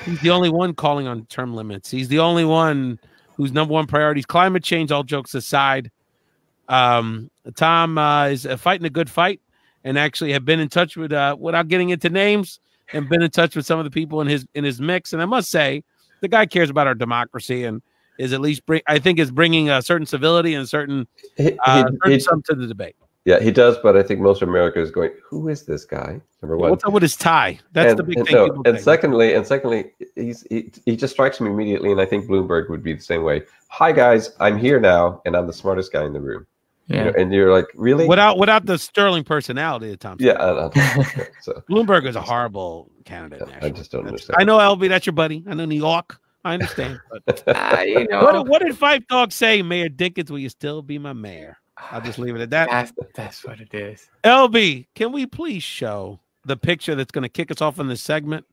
He's the only one calling on term limits. He's the only one whose number one priority is climate change. All jokes aside, Tom is fighting a good fight, and actually have been in touch with, without getting into names, and been in touch with some of the people in his mix. And I must say, the guy cares about our democracy and is at least bringing a certain civility and certain something to the debate. Yeah, he does, but I think most of America is going, who is this guy? Number one. What's up with his tie? That's the big thing. No, and secondly, he just strikes me immediately, and I think Bloomberg would be the same way. Hi guys, I'm here now, and I'm the smartest guy in the room. Yeah. You know, and you're like, really? Without the sterling personality of Tom. Yeah, so Bloomberg is a horrible candidate. I just don't understand. I know, LB, that's your buddy. I know New York. I understand. But you know, what did Five Dogs say? Mayor Dickens, will you still be my mayor? I'll just leave it at that. That's what it is. LB, can we please show the picture that's going to kick us off in this segment?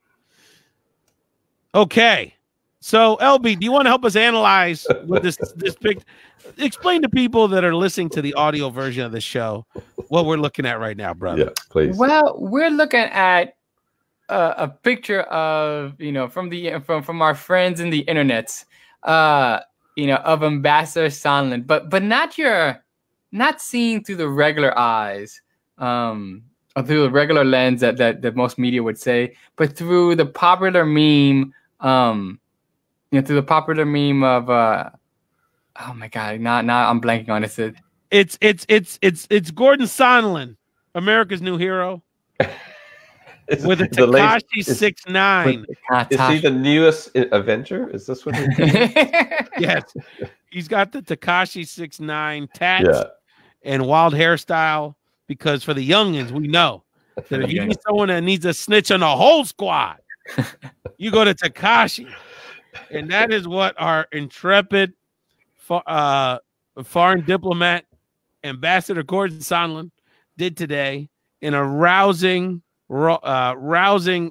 Okay. So, LB, do you want to help us analyze what this picture? Explain to people that are listening to the audio version of the show what we're looking at right now, brother. Yeah, please. Well, we're looking at a picture of, from our friends in the internets, of Ambassador Sondland, but not seen through the regular eyes, or through the regular lens that most media would say, but through the popular meme, through the popular meme of, oh my God, now I'm blanking on it. It's Gordon Sondland, America's new hero. With a Tekashi 6'9". Is he the newest Avenger? Is this what he Yes. He's got the Tekashi 6'9" tats and wild hairstyle, because for the youngins, we know that if you need someone that needs a snitch on the whole squad, you go to Tekashi. And that is what our intrepid foreign diplomat, Ambassador Gordon Sondland, did today in a rousing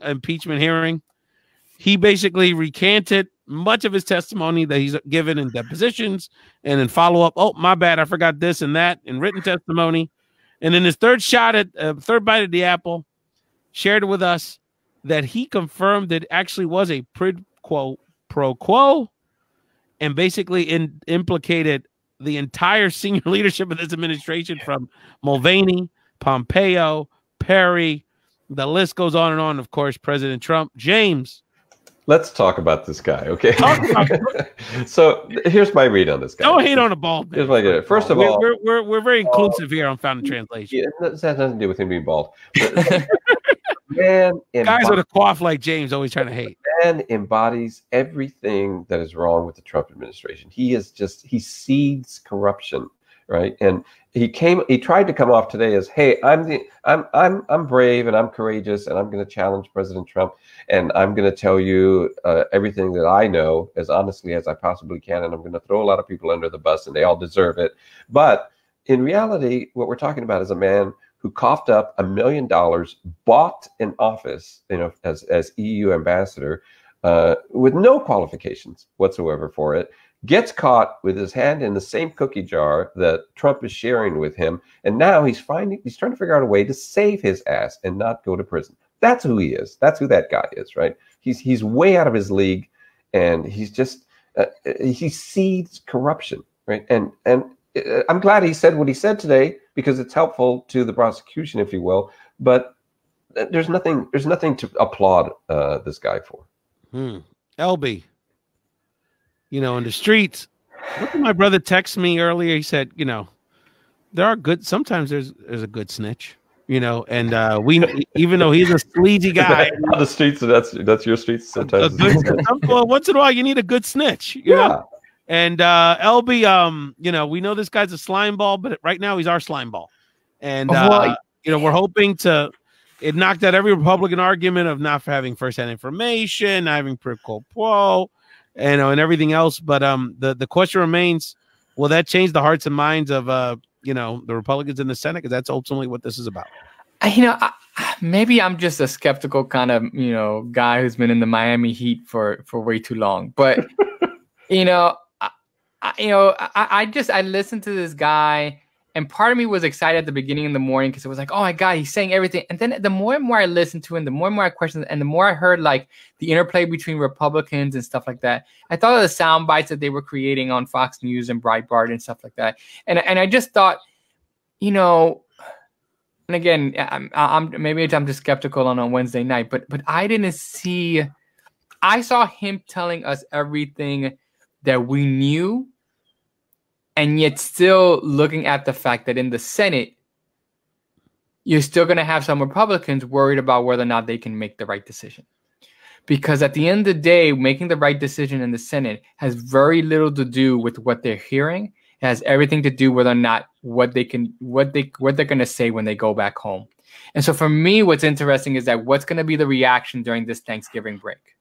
impeachment hearing. He basically recanted much of his testimony that he's given in depositions and in follow-up. Oh, my bad, I forgot this and that in written testimony. And in his third bite at the apple, shared with us that he confirmed that it actually was a pro quo, and basically implicated the entire senior leadership of this administration, from Mulvaney, Pompeo, Perry. The list goes on and on. Of course, President Trump. James, let's talk about this guy, okay? So here's my read on this guy. Don't hate on a bald man. Here's my read. First of all, we're very inclusive here on Found in Translation. Yeah, that has nothing to do with him being bald. Man, guys with a cough like James always trying to hate. Man embodies everything that is wrong with the Trump administration. He seeds corruption, right? And he tried to come off today as, hey, I'm brave and I'm courageous and I'm going to challenge President Trump and I'm going to tell you everything that I know as honestly as I possibly can, and I'm going to throw a lot of people under the bus and they all deserve it. But in reality, what we're talking about is a man who coughed up $1 million, bought an office, as EU ambassador, with no qualifications whatsoever for it, gets caught with his hand in the same cookie jar that Trump is sharing with him, and now he's trying to figure out a way to save his ass and not go to prison. That's who he is. That's who that guy is, right? He's way out of his league, and he's just he seeds corruption, right? And I'm glad he said what he said today, because it's helpful to the prosecution, if you will. But there's nothing to applaud this guy for. LB, in the streets. What did my brother text me earlier? He said, there are good. Sometimes there's a good snitch. And we, even though he's a sleazy guy on the streets, that's your streets. Sometimes once in a while you need a good snitch. You know? And LB, we know this guy's a slime ball, but right now he's our slime ball. And we're hoping to knock out every Republican argument of not having firsthand information, not having quid pro quo, and everything else. But the question remains: will that change the hearts and minds of the Republicans in the Senate? Because that's ultimately what this is about. Maybe I'm just a skeptical kind of guy who's been in the Miami Heat for way too long. But I listen to this guy, And part of me was excited at the beginning in the morning because it was like, oh my God, he's saying everything. And then the more and more I listened to him, the more and more I questioned, and the more I heard like the interplay between Republicans and stuff like that, I thought of the sound bites that they were creating on Fox News and Breitbart and stuff like that. And I just thought, you know, and again, maybe I'm just skeptical on a Wednesday night, but I didn't see. I saw him telling us everything that we knew, and yet still looking at the fact that in the Senate, you're still going to have some Republicans worried about whether or not they can make the right decision. Because at the end of the day, making the right decision in the Senate has very little to do with what they're hearing. It has everything to do whether or not what they're going to say when they go back home. And so for me, what's interesting is that what's going to be the reaction during this Thanksgiving break,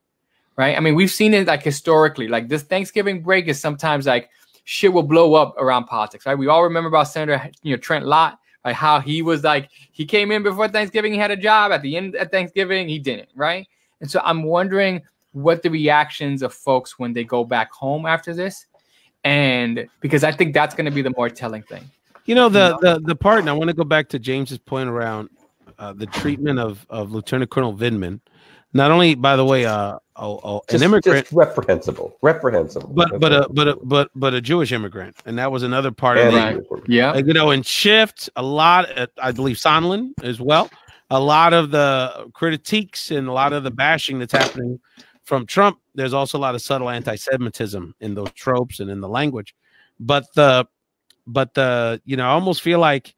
right? I mean, we've seen it like historically, like this Thanksgiving break is sometimes like shit will blow up around politics, right? We all remember about Senator, Trent Lott, like how he was like, he came in before Thanksgiving, he had a job. At the end of Thanksgiving, he didn't, right? And so I'm wondering what the reactions of folks when they go back home after this, and because I think that's going to be the more telling thing. You know, the part, and I want to go back to James's point around the treatment of Lieutenant Colonel Vindman. Not only, by the way, an immigrant, just reprehensible, but a Jewish immigrant, and that was another part of the, yeah. You know, in Shift, a lot, I believe Sondland as well. A lot of the critiques and a lot of the bashing that's happening from Trump. There's also a lot of subtle anti-Semitism in those tropes and in the language, but the you know, I almost feel like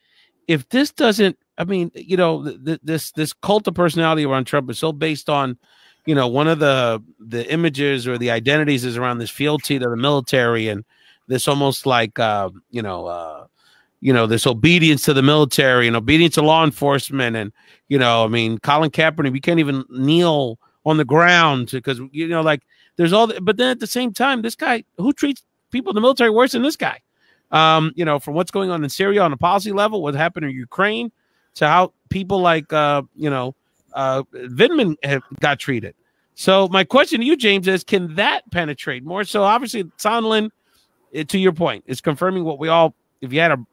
if this doesn't. I mean, you know, this cult of personality around Trump is so based on, you know, one of the images or the identities is around this fealty to the military and this almost like, you know, this obedience to the military and obedience to law enforcement. And, you know, I mean, Colin Kaepernick, we can't even kneel on the ground because, you know, like there's all, but then at the same time, this guy who treats people in the military worse than this guy, you know, from what's going on in Syria on a policy level, what happened in Ukraine, to how people like, Vindman got treated. So my question to you, James, is can that penetrate more? So obviously Sondland, to your point, is confirming what we all, if you had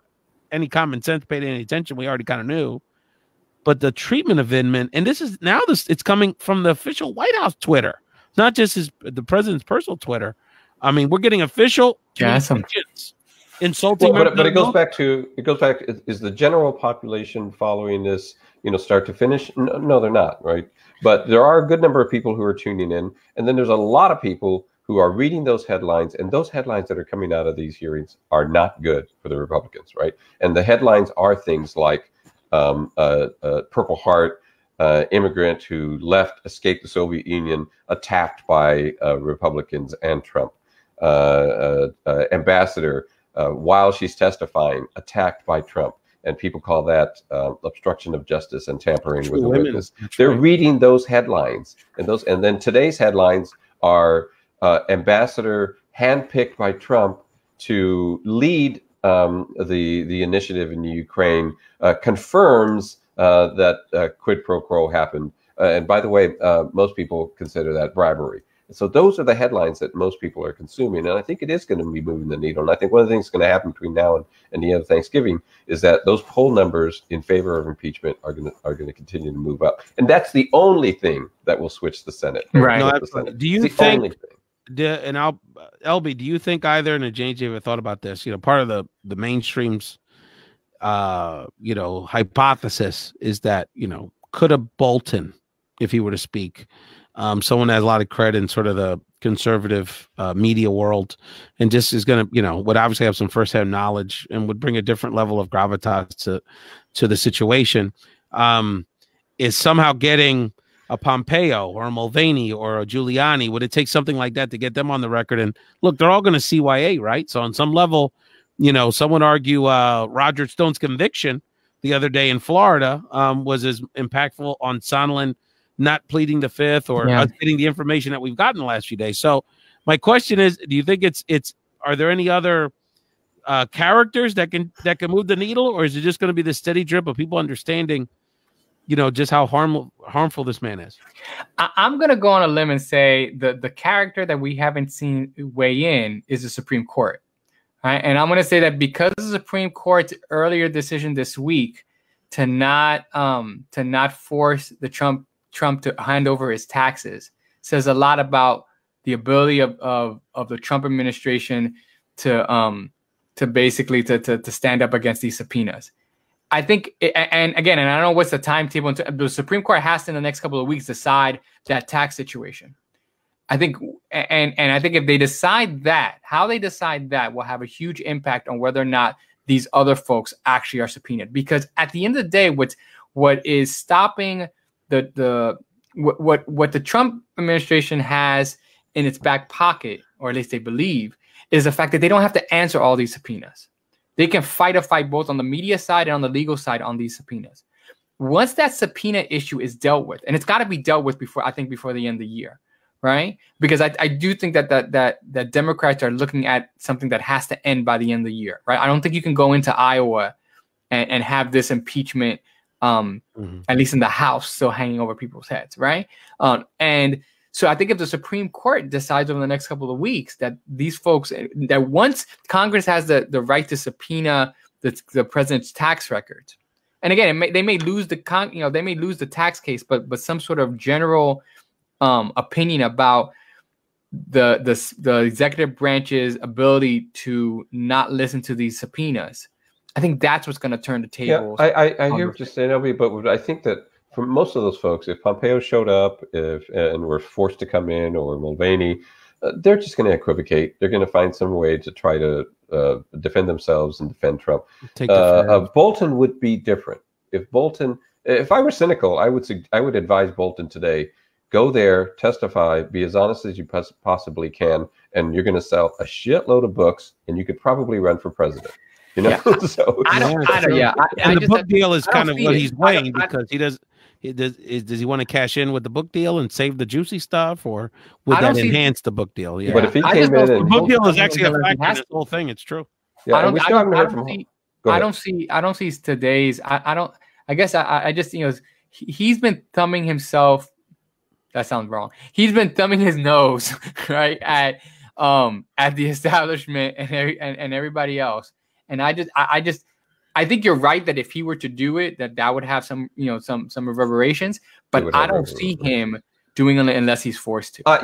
any common sense, paid any attention, we already kind of knew. But the treatment of Vindman, and this is now it's coming from the official White House Twitter, not just the president's personal Twitter. I mean, we're getting official insulting. Well, but it goes back. Is the general population following this, you know, start to finish? No, they're not, right? But there are a good number of people who are tuning in, and then there's a lot of people who are reading those headlines, and those headlines that are coming out of these hearings are not good for the Republicans, right? And the headlines are things like Purple Heart immigrant who escaped the Soviet Union, attacked by Republicans and Trump, ambassador. While she's testifying, attacked by Trump, and people call that obstruction of justice and tampering with a witness. They're reading those headlines, and then today's headlines are ambassador handpicked by Trump to lead the initiative in Ukraine confirms that quid pro quo happened. And by the way, most people consider that bribery. So those are the headlines that most people are consuming, and I think it is going to be moving the needle. And I think one of the things that's going to happen between now and the end of Thanksgiving is that those poll numbers in favor of impeachment are going to continue to move up, and that's the only thing that will switch the Senate. Right? No, do you think? And LB, do you think either? And James, you ever thought about this? You know, part of the mainstream's, you know, hypothesis is that, you know, could a Bolton, if he were to speak. Someone that has a lot of credit in sort of the conservative media world and just is going to, you know, would obviously have some firsthand knowledge and would bring a different level of gravitas to the situation, is somehow getting a Pompeo or a Mulvaney or a Giuliani. Would it take something like that to get them on the record? And look, they're all going to CYA, right? So on some level, you know, some would argue Roger Stone's conviction the other day in Florida was as impactful on Sondland not pleading the fifth or getting the information that we've gotten the last few days. So my question is, do you think are there any other characters that can move the needle, or is it just going to be the steady drip of people understanding, you know, just how harmful this man is? I'm going to go on a limb and say the character that we haven't seen weigh in is the Supreme Court. Right? And I'm going to say that because of the Supreme Court's earlier decision this week to not force the Trump to hand over his taxes says a lot about the ability of the Trump administration to basically to stand up against these subpoenas. I think, and I don't know what's the timetable. The Supreme Court has to in the next couple of weeks decide that tax situation. I think, and I think if they decide that, how they decide that will have a huge impact on whether or not these other folks actually are subpoenaed. Because at the end of the day, what is stopping what the Trump administration has in its back pocket, or at least they believe, is the fact that they don't have to answer all these subpoenas. They can fight a fight both on the media side and on the legal side on these subpoenas. Once that subpoena issue is dealt with, and it's got to be dealt with before the end of the year, right? Because I do think that Democrats are looking at something that has to end by the end of the year, right? I don't think you can go into Iowa and have this impeachment, at least in the House, still hanging over people's heads, right? And so I think if the Supreme Court decides over the next couple of weeks that these folks, that once Congress has the right to subpoena the president's tax records, and again, they may lose the tax case, but some sort of general opinion about the executive branch's ability to not listen to these subpoenas. I think that's what's going to turn the tables. Yeah, I hear what you're saying, Elby, but I think that for most of those folks, if Pompeo showed up, and were forced to come in, or Mulvaney, they're just going to equivocate. They're going to find some way to try to defend themselves and defend Trump. Bolton would be different. If I were cynical, I would advise Bolton today: go there, testify, be as honest as you possibly can, and you're going to sell a shitload of books, and you could probably run for president. You know, so the book deal is kind of what he's weighing, because does he want to cash in with the book deal and save the juicy stuff, or would that enhance the book deal? Yeah, but if he came in, the book deal is actually a factor in this whole thing. It's true. Yeah, we still haven't heard from him. I don't see today's. I guess I just he's been thumbing himself. That sounds wrong. He's been thumbing his nose right at the establishment and everybody else. And I think you're right that if he were to do it, that would have some reverberations. But I don't see him doing it unless he's forced to. I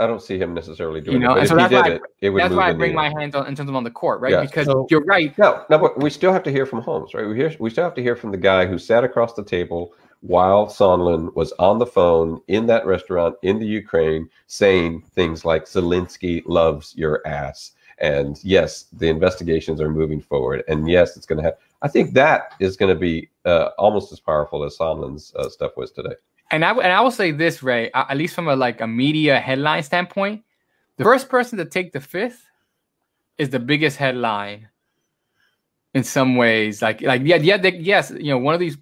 don't see him necessarily doing it. But so if he did it would. That's why I bring my hands on in terms of on the court, right? Yeah, because you're right. No, but we still have to hear from Holmes, right? We still have to hear from the guy who sat across the table while Sondland was on the phone in that restaurant in the Ukraine, saying things like "Zelensky loves your ass." And yes, the investigations are moving forward. And yes, it's going to have. I think that is going to be almost as powerful as Sondland's stuff was today. And I will say this, Ray, at least from a media headline standpoint, the first person to take the fifth is the biggest headline. In some ways, yes, one of these.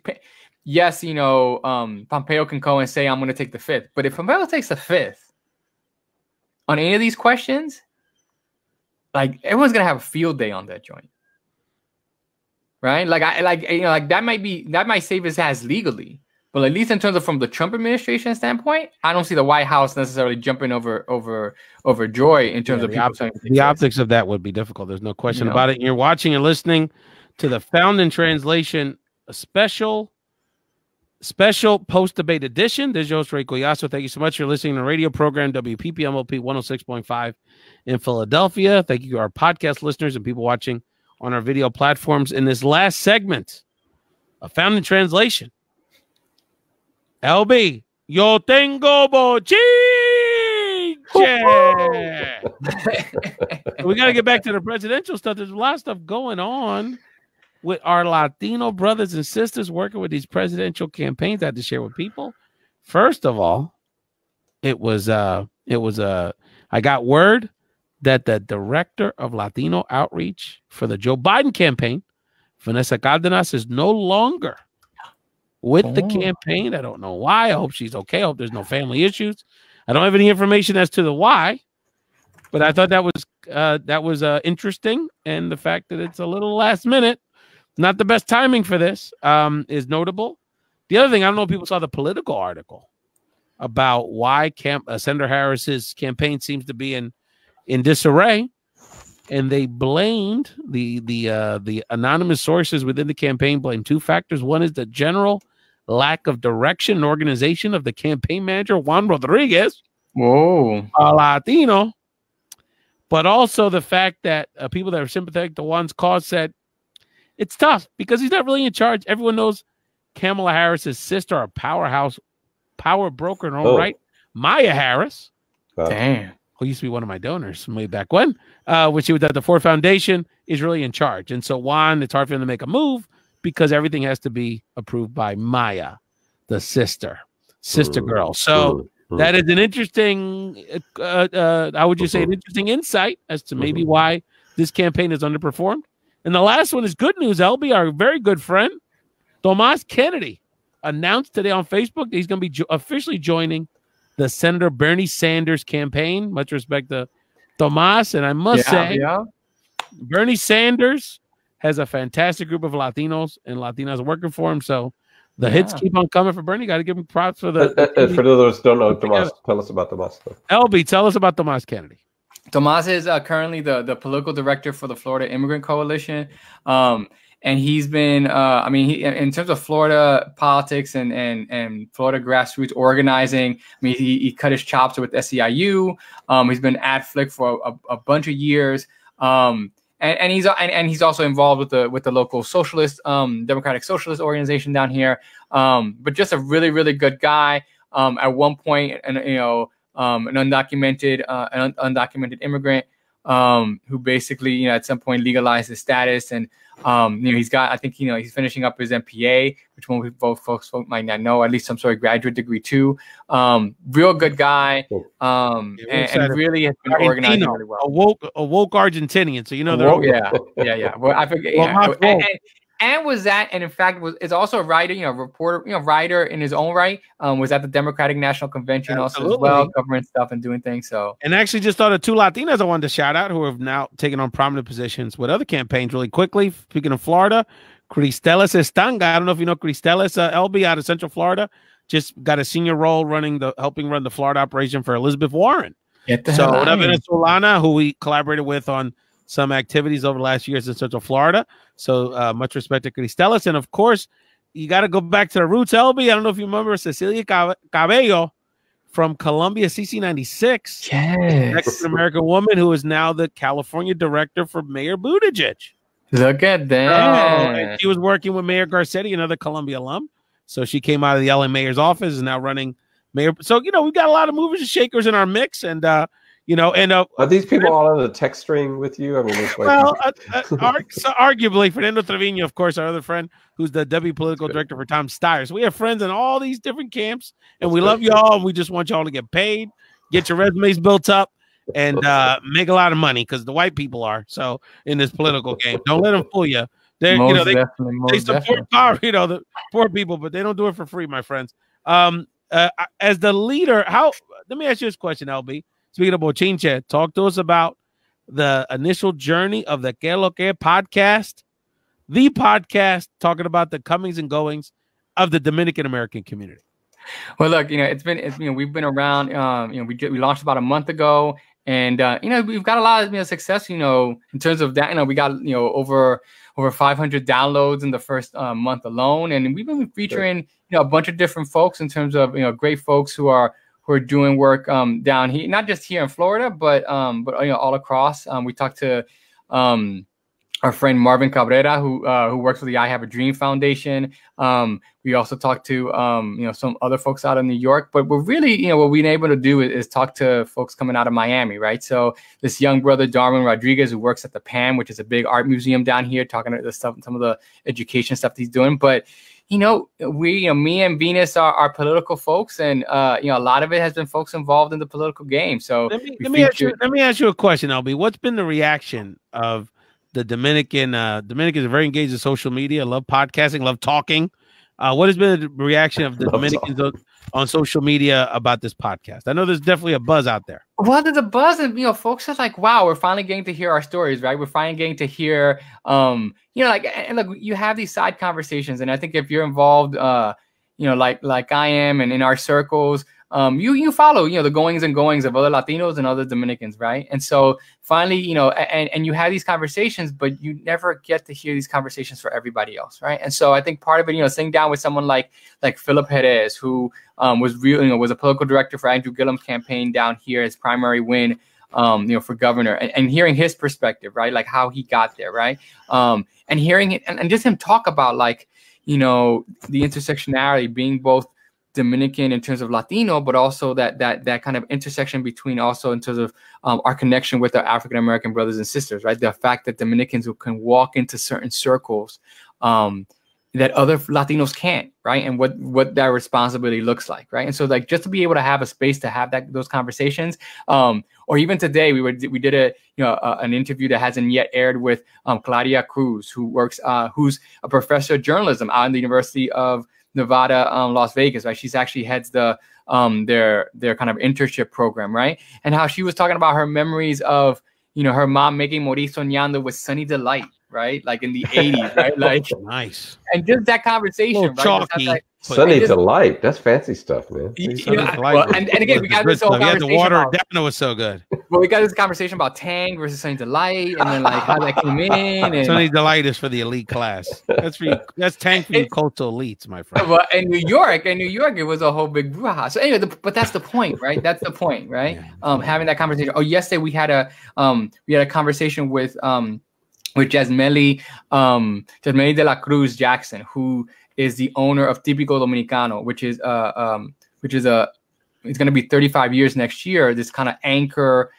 Yes, Pompeo can go and say, "I'm going to take the fifth." But if Pompeo takes the fifth on any of these questions, everyone's gonna have a field day on that joint, right? That might save his ass legally, but at least in terms of from the Trump administration standpoint, I don't see the White House necessarily jumping over joy in terms of people saying the optics of that would be difficult. There's no question about it. And you're watching and listening to the Found in Translation, a special post-debate edition. This is your host, Ray Collazo. Thank you so much for listening to the radio program WPPMLP 106.5 in Philadelphia. Thank you to our podcast listeners and people watching on our video platforms. In this last segment of Found in Translation, LB, yo tengo bochinche. We got to get back to the presidential stuff. There's a lot of stuff going on with our Latino brothers and sisters working with these presidential campaigns. I had to share with people. First of all, I got word that the director of Latino outreach for the Joe Biden campaign, Vanessa Cárdenas, is no longer with the campaign. I don't know why. I hope she's okay. I hope there's no family issues. I don't have any information as to the why, but I thought that was interesting, and the fact that it's a little last minute. Not the best timing for this is notable. The other thing, I don't know if people saw the Political article about why Senator Harris's campaign seems to be in disarray. and they blamed the anonymous sources within the campaign blamed two factors. One is the general lack of direction and organization of the campaign manager, Juan Rodriguez, Whoa, a Latino, but also the fact that people that are sympathetic to Juan's cause said it's tough because he's not really in charge. Everyone knows Kamala Harris's sister, a powerhouse power broker in her own right, Maya Harris. Damn. Who used to be one of my donors way back when she was at the Ford Foundation, is really in charge. And so Juan, it's hard for him to make a move because everything has to be approved by Maya, the sister girl. So that is an interesting, how would you say, an interesting insight as to maybe why this campaign has underperformed. And the last one is good news. LB, our very good friend, Tomas Kennedy, announced today on Facebook that he's going to be officially joining the Senator Bernie Sanders campaign. Much respect to Tomas. And I must say, Bernie Sanders has a fantastic group of Latinos and Latinas working for him. So the hits keep on coming for Bernie. Got to give him props for the. For those who don't know, Tomas, tell us about Tomas. LB, tell us about Tomas Kennedy. Tomas is currently the political director for the Florida Immigrant Coalition. And he's been, in terms of Florida politics and Florida grassroots organizing, he cut his chops with SEIU. He's been ad flick for a bunch of years. And he's also involved with the local socialist, Democratic Socialist organization down here. But just a really, really good guy. At one point, an undocumented immigrant who basically, at some point legalized his status. And he's got, I think, he's finishing up his MPA, which folks might not know, at least some sort of graduate degree too. Real good guy, and really has been organizing really well. A woke Argentinian, so yeah. Well, I forget. And was that, and in fact, is also a writer, reporter, writer in his own right. Was at the Democratic National Convention also as well, covering stuff and doing things. So, and actually, just thought of two Latinas I wanted to shout out who have now taken on prominent positions with other campaigns. Really quickly, speaking of Florida, Cristelis Estanga. I don't know if you know Cristelis, LB out of Central Florida, just got a senior role helping run the Florida operation for Elizabeth Warren. So, una Venezolana who we collaborated with on some activities over the last years in Central Florida. So much respect to Cristelis. And of course, you got to go back to the roots, LB. I don't know if you remember Cecilia Cabello from Columbia CC96. Yes. Mexican-American woman who is now the California director for Mayor Buttigieg. Look at that. She was working with Mayor Garcia, another Columbia alum. So she came out of the LA mayor's office and is now running mayor. So, we've got a lot of movers and shakers in our mix. And, are these people all on the text string with you? I mean, arguably, Fernando Trevino, of course, our other friend, who's the deputy political director for Tom Steyer. So we have friends in all these different camps, and we love y'all, and we just want y'all to get paid, get your resumes built up, and make a lot of money because the white people are so in this political game. Don't let them fool you. They support power, the poor people, but they don't do it for free, my friends. As the leader, let me ask you this question, LB. Speaking of Bochinche, talk to us about the initial journey of the Que Lo Que podcast, the podcast talking about the comings and goings of the Dominican American community. Well, look, we've been around. We launched about a month ago, and we've got a lot of success. In terms of that, we got over 500 downloads in the first month alone, and we've been featuring a bunch of different folks in terms of great folks who are doing work down here, not just here in Florida, but all across. We talked to our friend Marvin Cabrera, who works with the I Have a Dream Foundation. We also talked to some other folks out of New York, but we're really what we've been able to do is talk to folks coming out of Miami, right? So this young brother Darwin Rodriguez, who works at the PAM, which is a big art museum down here, talking to the stuff, some of the education stuff he's doing, but. Me and Venus are political folks, and a lot of it has been folks involved in the political game. So let me ask you a question, LB. What's been the reaction of the Dominican? Dominicans are very engaged in social media, love podcasting, love talking. What has been the reaction of the Dominicans on social media about this podcast? I know there's definitely a buzz out there. Well, there's a buzz, and folks are like, "Wow, we're finally getting to hear our stories, right? We're finally getting to hear, and look, you have these side conversations, and I think if you're involved, like I am, and in our circles, you follow, the goings and goings of other Latinos and other Dominicans, right? And so finally, and you have these conversations, but you never get to hear these conversations for everybody else, right? And so I think part of it, sitting down with someone like Philip Perez, who was a political director for Andrew Gillum's campaign down here, his primary win, for governor, and hearing his perspective, right? Like how he got there, right? And hearing it, and just him talk about the intersectionality, being both Dominican in terms of Latino, but also that kind of intersection between also in terms of our connection with our African American brothers and sisters, right? The fact that Dominicans can walk into certain circles that other Latinos can't, right? And what that responsibility looks like, right? And so just to be able to have a space to have those conversations, or even today we did an interview that hasn't yet aired with Claudia Cruz, who's a professor of journalism out in the University of Nevada, Las Vegas, right? She's actually heads their kind of internship program, right? And how she was talking about her memories of, her mom making Morir Soñando with Sunny Delight, right? Like in the 80s, right? Like nice. And just that conversation, right? Chalky. Sunny Delight. That's fancy stuff, man. And again, we got this whole conversation. The water definitely was so good. Well, we got this conversation about Tang versus Sunny Delight, and then how that came in. And Sunny Delight is for the elite class. That's for you. That's Tang for you coastal elites, my friend. Well, in New York, it was a whole big brouhaha. So anyway, but that's the point, right? That's the point, right? Yeah. Having that conversation. Oh, yesterday we had a conversation with Jasmeli de la Cruz Jackson, who is the owner of Típico Dominicano, which is it's going to be 35 years next year. This kind of anchor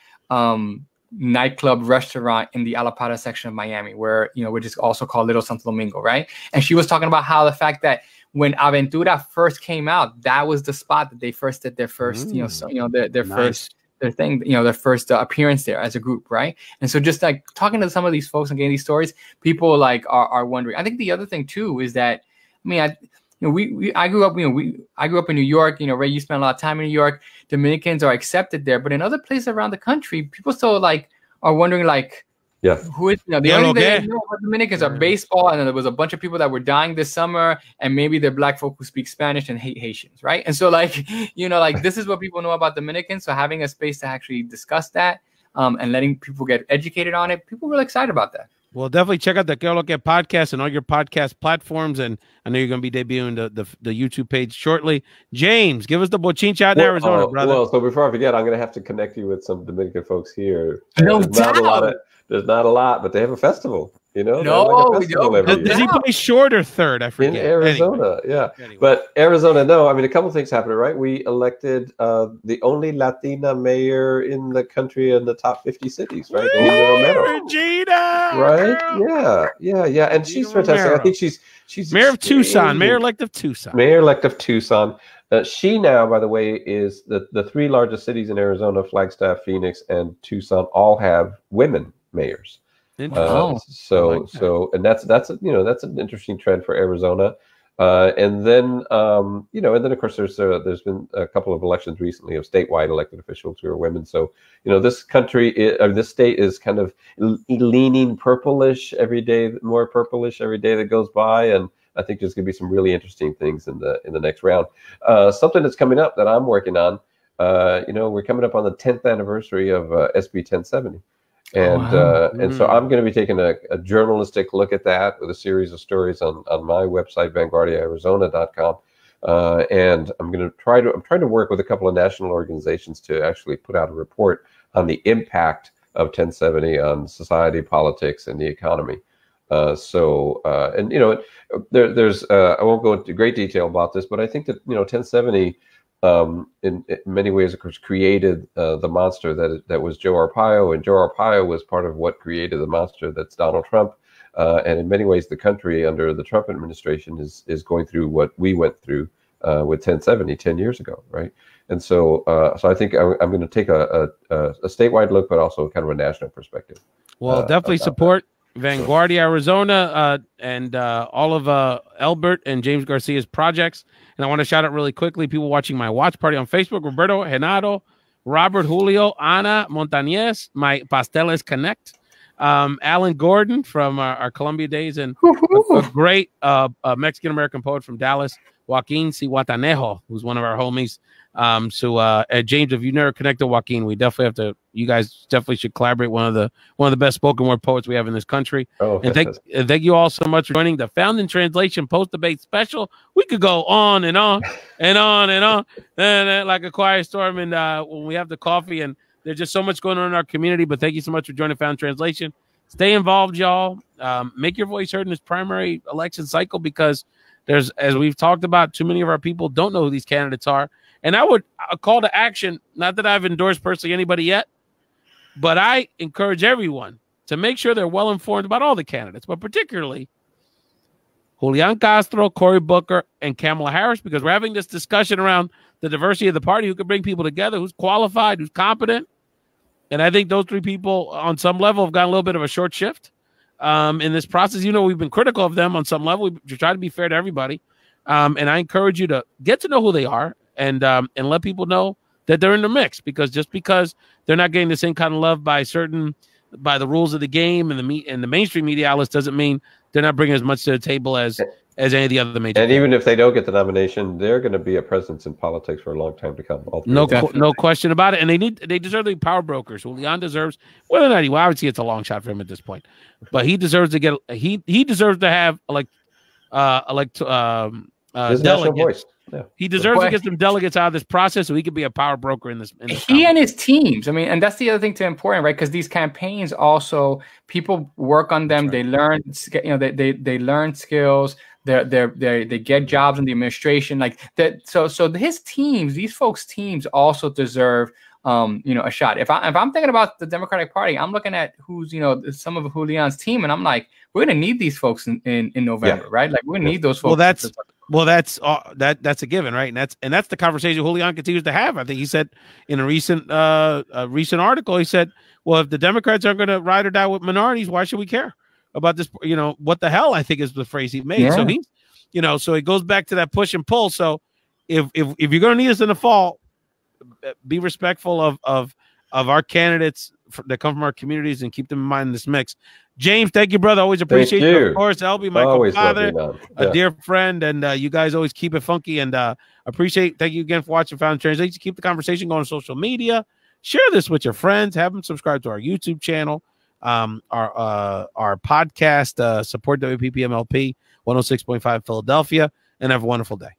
nightclub restaurant in the Alapata section of Miami, where which is also called Little Santo Domingo, right? And she was talking about how the fact that when Aventura first came out, that was the spot that they first did their first, their first. Their thing, their first appearance there as a group, right? And so just talking to some of these folks and getting these stories, people are wondering. I think the other thing too is that, I grew up, I grew up in New York. Ray, you spent a lot of time in New York. Dominicans are accepted there, but in other places around the country, people still are wondering who is the only thing they know about Dominicans are baseball, and then there was a bunch of people that were dying this summer, and maybe they're black folk who speak Spanish and hate Haitians, right? And so this is what people know about Dominicans. So having a space to actually discuss that and letting people get educated on it, people are really excited about that. Well, definitely check out the Que Lo Que podcast and all your podcast platforms. And I know you're going to be debuting the YouTube page shortly. James, give us the bochincha out in Arizona, brother. Well, so before I forget, I'm going to have to connect you with some Dominican folks here. No doubt. There's not a lot, but they have a festival. Does he play short or third? I forget. In Arizona, yeah. Anyway. But Arizona, no. A couple of things happened, right? We elected the only Latina mayor in the country in the top 50 cities, right? Regina, right? Girl. Yeah. And she's fantastic. Romero. I think she's mayor of Tucson, mayor-elect of Tucson. Mayor-elect of Tucson. She now, by the way, is the three largest cities in Arizona: Flagstaff, Phoenix, and Tucson. All have women mayors. And that's an interesting trend for Arizona. And then of course there's been a couple of elections recently of statewide elected officials who are women. So this state is kind of leaning purplish every day, more purplish every day that goes by, and I think there's going to be some really interesting things in the next round. Something that's coming up that I'm working on. We're coming up on the 10th anniversary of SB 1070. And so I'm going to be taking a journalistic look at that with a series of stories on my website, VanguardiaArizona.com. And I'm trying to work with a couple of national organizations to actually put out a report on the impact of 1070 on society, politics, and the economy. There's I won't go into great detail about this, but I think that 1070 in many ways, of course, created the monster that was Joe Arpaio, and Joe Arpaio was part of what created the monster that's Donald Trump. And in many ways, the country under the Trump administration is going through what we went through with 1070 10 years ago, right? And so I think I'm going to take a statewide look, but also kind of a national perspective. Well, definitely support Vanguardia Arizona and all of Elbert and James Garcia's projects. And I want to shout out really quickly people watching my watch party on Facebook: Roberto Genaro, Robert Julio, Ana Montañez, my Pasteles Connect, Alan Gordon from our Columbia days, and a great Mexican-American poet from Dallas. Joaquin Cihuatanejo, who's one of our homies. James, if you never connected Joaquin, we definitely have to. You guys definitely should collaborate. One of the best spoken word poets we have in this country. Oh, and thank you all so much for joining the Found in Translation post debate special. We could go on and on and on and on, and like a quiet storm. And when we have the coffee, and there's just so much going on in our community. But thank you so much for joining Found in Translation. Stay involved, y'all. Make your voice heard in this primary election cycle, because there's, as we've talked about, too many of our people don't know who these candidates are. And I would call to action, not that I've endorsed personally anybody yet, but I encourage everyone to make sure they're well informed about all the candidates, but particularly Julian Castro, Cory Booker, and Kamala Harris, because we're having this discussion around the diversity of the party, who can bring people together, who's qualified, who's competent. And I think those three people on some level have gotten a little bit of a short shift in this process. We've been critical of them on some level. We try to be fair to everybody. And I encourage you to get to know who they are, and let people know that they're in the mix, because just because they're not getting the same kind of love by the rules of the game and the mainstream media outlets doesn't mean they're not bringing as much to the table as any of the other major. And even if they don't get the nomination, they're going to be a presence in politics for a long time to come. No question about it. And they deserve to be power brokers. Julian deserves, whether or not obviously it's a long shot for him at this point, but he deserves to get he deserves to have national voice. Yeah. He deserves to get some delegates out of this process, so he could be a power broker in this. He and his teams. I mean, and that's the other thing too important, right? Because these campaigns also, people work on them. Right. They learn, they learn skills. They get jobs in the administration, like that. So his teams, these folks' teams, also deserve a shot. If I'm thinking about the Democratic Party, I'm looking at who's some of Julian's team, and I'm like, we're gonna need these folks in November, right? Like we're gonna need those folks. That's a given, right? And that's the conversation Julian continues to have. I think he said in a recent article, he said, well, if the Democrats aren't going to ride or die with minorities, why should we care about this? What the hell, I think is the phrase he made. Yeah. So so it goes back to that push and pull. So if you're going to need us in the fall, be respectful of our candidates that come from our communities and keep them in mind in this mix. James, thank you, brother. Always appreciate you. Of course, Elby, my father, a dear friend, and you guys always keep it funky. And thank you again for watching Found in Translation. Keep the conversation going on social media. Share this with your friends. Have them subscribe to our YouTube channel, our podcast. Support WPPMLP 106.5 Philadelphia, and have a wonderful day.